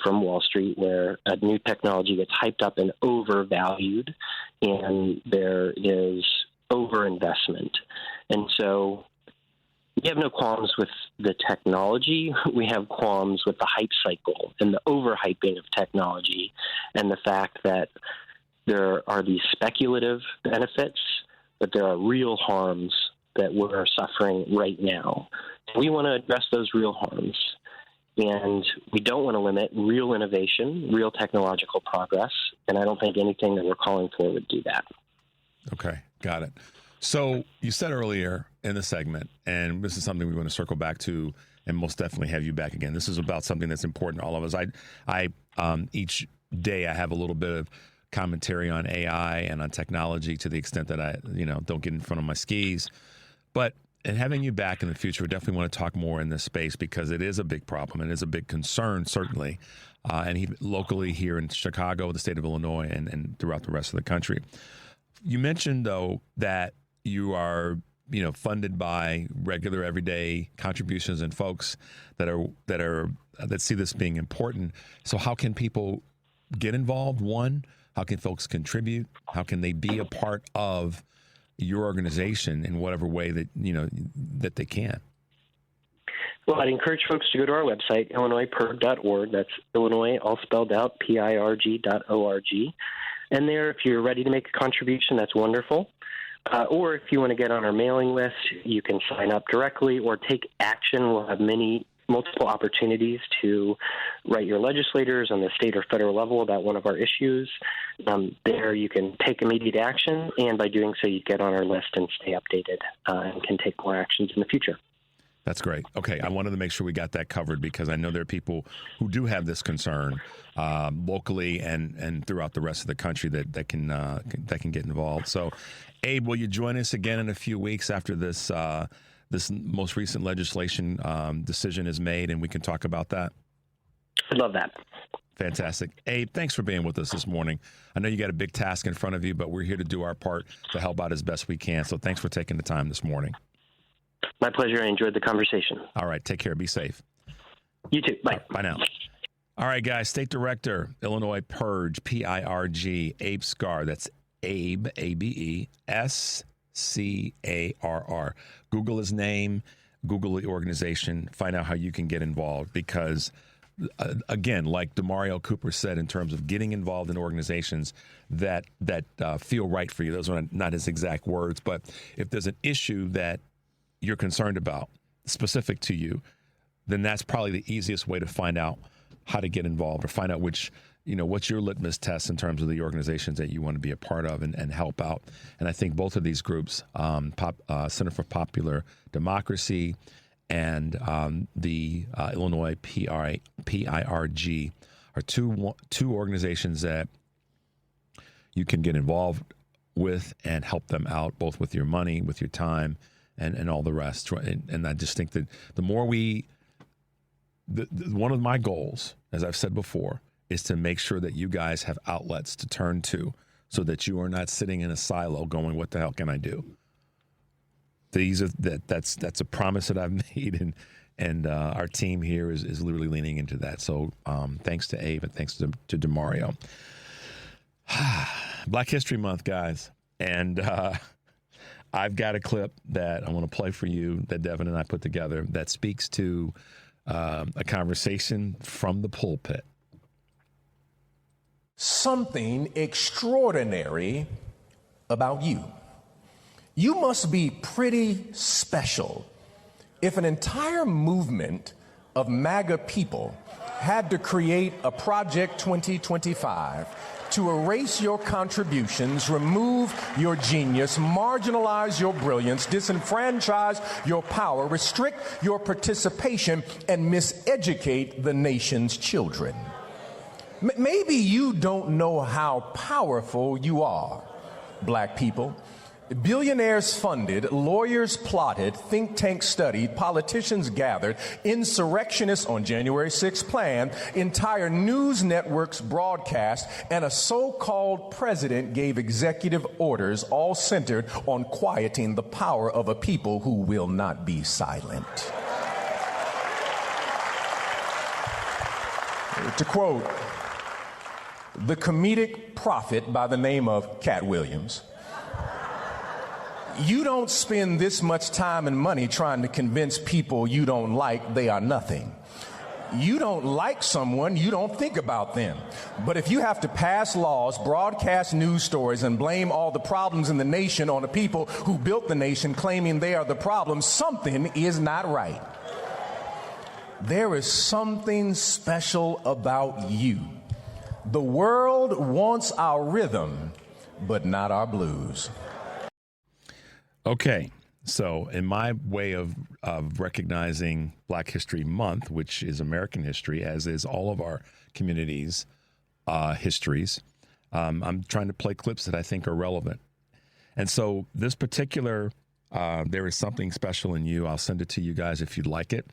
from Wall Street, where a new technology gets hyped up and overvalued, and there is overinvestment. And so we have no qualms with the technology. We have qualms with the hype cycle and the overhyping of technology and the fact that there are these speculative benefits, but there are real harms that we're suffering right now. We want to address those real harms. And we don't want to limit real innovation, real technological progress. And I don't think anything that we're calling for would do that. Okay, got it. So you said earlier in the segment, and this is something we want to circle back to and most definitely have you back again. This is about something that's important to all of us. I each day I have a little bit of commentary on AI and on technology to the extent that I, don't get in front of my skis. But and having you back in the future, we definitely want to talk more in this space because it is a big problem and it is a big concern, certainly, locally here in Chicago, the state of Illinois, and throughout the rest of the country. You mentioned, though, that you are, funded by regular, everyday contributions and folks that see this being important. So how can people get involved? One, how can folks contribute? How can they be a part of your organization in whatever way that that they can? Well, I'd encourage folks to go to our website, illinoispirg.org. That's Illinois, all spelled out, PIRG.org. And there, if you're ready to make a contribution, that's wonderful. Or if you want to get on our mailing list, you can sign up directly or take action. We'll have multiple opportunities to write your legislators on the state or federal level about one of our issues. There you can take immediate action, and by doing so, you get on our list and stay updated and can take more actions in the future. That's great. Okay, I wanted to make sure we got that covered because I know there are people who do have this concern locally and throughout the rest of the country that can get involved. So, Abe, will you join us again in a few weeks after this most recent legislation decision is made, and we can talk about that? I'd love that. Fantastic. Abe, thanks for being with us this morning. I know you got a big task in front of you, but we're here to do our part to help out as best we can. So thanks for taking the time this morning. My pleasure. I enjoyed the conversation. All right. Take care. Be safe. You too. Bye. Bye now. All right, guys. State Director, Illinois PIRG, P-I-R-G, Abe Scarr. That's Abe, A-B-E, S-C-A-R-R. Google his name, Google the organization, find out how you can get involved because, again, like DeMario Cooper said, in terms of getting involved in organizations that feel right for you, those are not his exact words, but if there's an issue that you're concerned about, specific to you, then that's probably the easiest way to find out how to get involved or find out what's your litmus test in terms of the organizations that you want to be a part of and help out. And I think both of these groups, Center for Popular Democracy and the Illinois PIRG, are two organizations that you can get involved with and help them out, both with your money, with your time, and all the rest. And I just think that the more we one of my goals, as I've said before, is to make sure that you guys have outlets to turn to so that you are not sitting in a silo going, what the hell can I do? That's a promise that I've made, and our team here is literally leaning into that. So thanks to Abe and thanks to DeMario. Black History Month, guys. And I've got a clip that I want to play for you that Devin and I put together that speaks to a conversation from the pulpit. Something extraordinary about you. You must be pretty special if an entire movement of MAGA people had to create a Project 2025 to erase your contributions, remove your genius, marginalize your brilliance, disenfranchise your power, restrict your participation, and miseducate the nation's children. Maybe you don't know how powerful you are, black people. Billionaires funded, lawyers plotted, think tanks studied, politicians gathered, insurrectionists on January 6th planned, entire news networks broadcast, and a so-called president gave executive orders, all centered on quieting the power of a people who will not be silent. To quote the comedic prophet by the name of Cat Williams, you don't spend this much time and money trying to convince people you don't like they are nothing. You don't like someone, you don't think about them. But if you have to pass laws, broadcast news stories, and blame all the problems in the nation on the people who built the nation, claiming they are the problem, something is not right. There is something special about you. The world wants our rhythm, but not our blues. Okay, so in my way of recognizing Black History Month, which is American history, as is all of our communities' histories, I'm trying to play clips that I think are relevant. And so this particular, there is something special in you. I'll send it to you guys if you'd like it.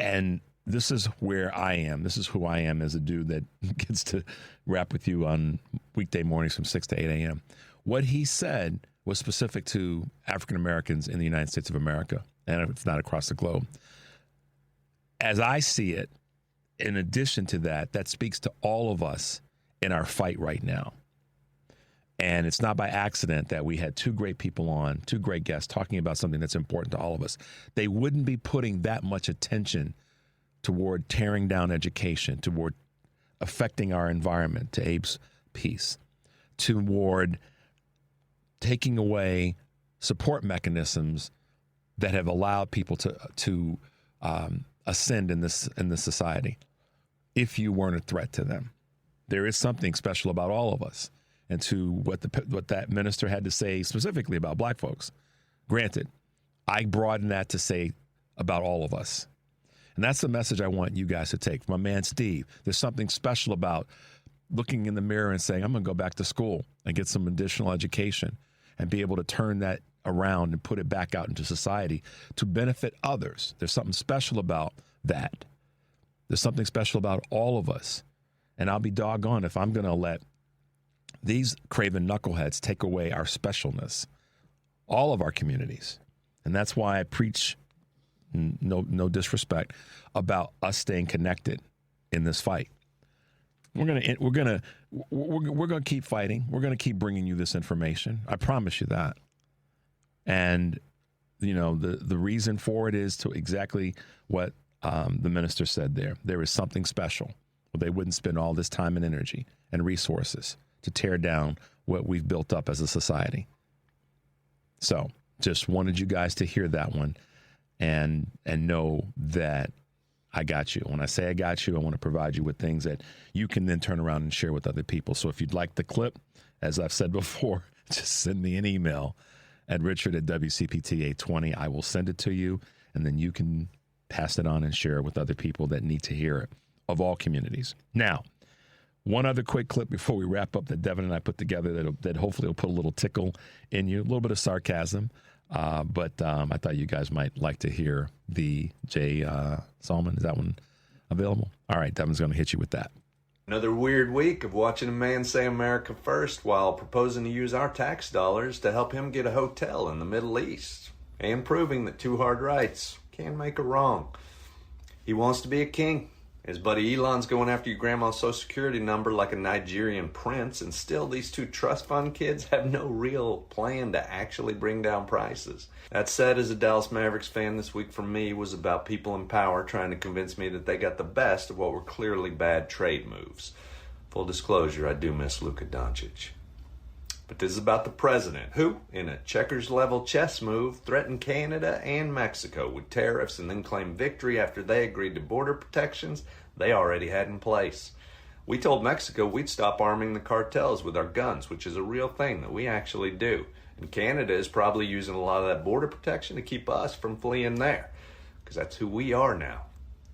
And this is where I am. This is who I am as a dude that gets to rap with you on weekday mornings from 6 to 8 a.m. What he said was specific to African Americans in the United States of America, and if not across the globe. As I see it, in addition to that, that speaks to all of us in our fight right now. And it's not by accident that we had two great people on, two great guests talking about something that's important to all of us. They wouldn't be putting that much attention toward tearing down education, toward affecting our environment, to Abe's piece, toward taking away support mechanisms that have allowed people to ascend in this society. If you weren't a threat to them, there is something special about all of us, and to what that minister had to say specifically about black folks. Granted, I broaden that to say about all of us, and that's the message I want you guys to take. My man Steve, there's something special about looking in the mirror and saying, I'm going to go back to school and get some additional education and be able to turn that around and put it back out into society to benefit others. There's something special about that. There's something special about all of us. And I'll be doggone if I'm going to let these craven knuckleheads take away our specialness, all of our communities. And that's why I preach, no disrespect, about us staying connected in this fight. We're gonna keep fighting. We're gonna keep bringing you this information. I promise you that. And you know the reason for it is to exactly what the minister said there. There is something special. Well, they wouldn't spend all this time and energy and resources to tear down what we've built up as a society. So just wanted you guys to hear that one and know that I got you. When I say I got you, I want to provide you with things that you can then turn around and share with other people. So if you'd like the clip, as I've said before, just send me an email at richard@WCPT820. I will send it to you, and then you can pass it on and share it with other people that need to hear it, of all communities. Now, one other quick clip before we wrap up that Devin and I put together that hopefully will put a little tickle in you, a little bit of sarcasm. But I thought you guys might like to hear the Jay Salman. Is that one? available. All right, Devin's going to hit you with that. Another weird week of watching a man say America first while proposing to use our tax dollars to help him get a hotel in the Middle East, and proving that two hard rights can make a wrong. He wants to be a king. His buddy Elon's going after your grandma's social security number like a Nigerian prince, and still these two trust fund kids have no real plan to actually bring down prices. That said, as a Dallas Mavericks fan, this week for me was about people in power trying to convince me that they got the best of what were clearly bad trade moves. Full disclosure, I do miss Luka Doncic. But this is about the president, who, in a checkers-level chess move, threatened Canada and Mexico with tariffs and then claimed victory after they agreed to border protections they already had in place. We told Mexico we'd stop arming the cartels with our guns, which is a real thing that we actually do. And Canada is probably using a lot of that border protection to keep us from fleeing there, because that's who we are now.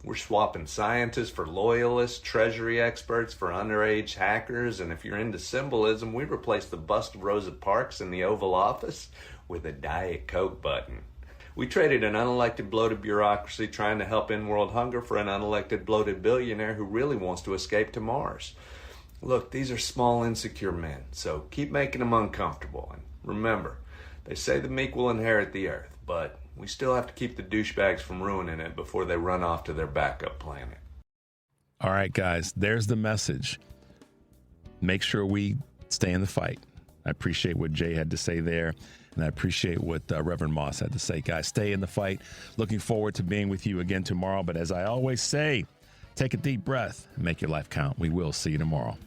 We're swapping scientists for loyalists, treasury experts for underage hackers, and if you're into symbolism, we replaced the bust of Rosa Parks in the Oval Office with a Diet Coke button. We traded an unelected bloated bureaucracy trying to help end world hunger for an unelected bloated billionaire who really wants to escape to Mars. Look, these are small, insecure men, so keep making them uncomfortable. And remember, they say the meek will inherit the earth, but we still have to keep the douchebags from ruining it before they run off to their backup planet. All right, guys, there's the message. Make sure we stay in the fight. I appreciate what Jay had to say there, and I appreciate what Reverend Moss had to say. Guys, stay in the fight. Looking forward to being with you again tomorrow. But as I always say, take a deep breath and make your life count. We will see you tomorrow.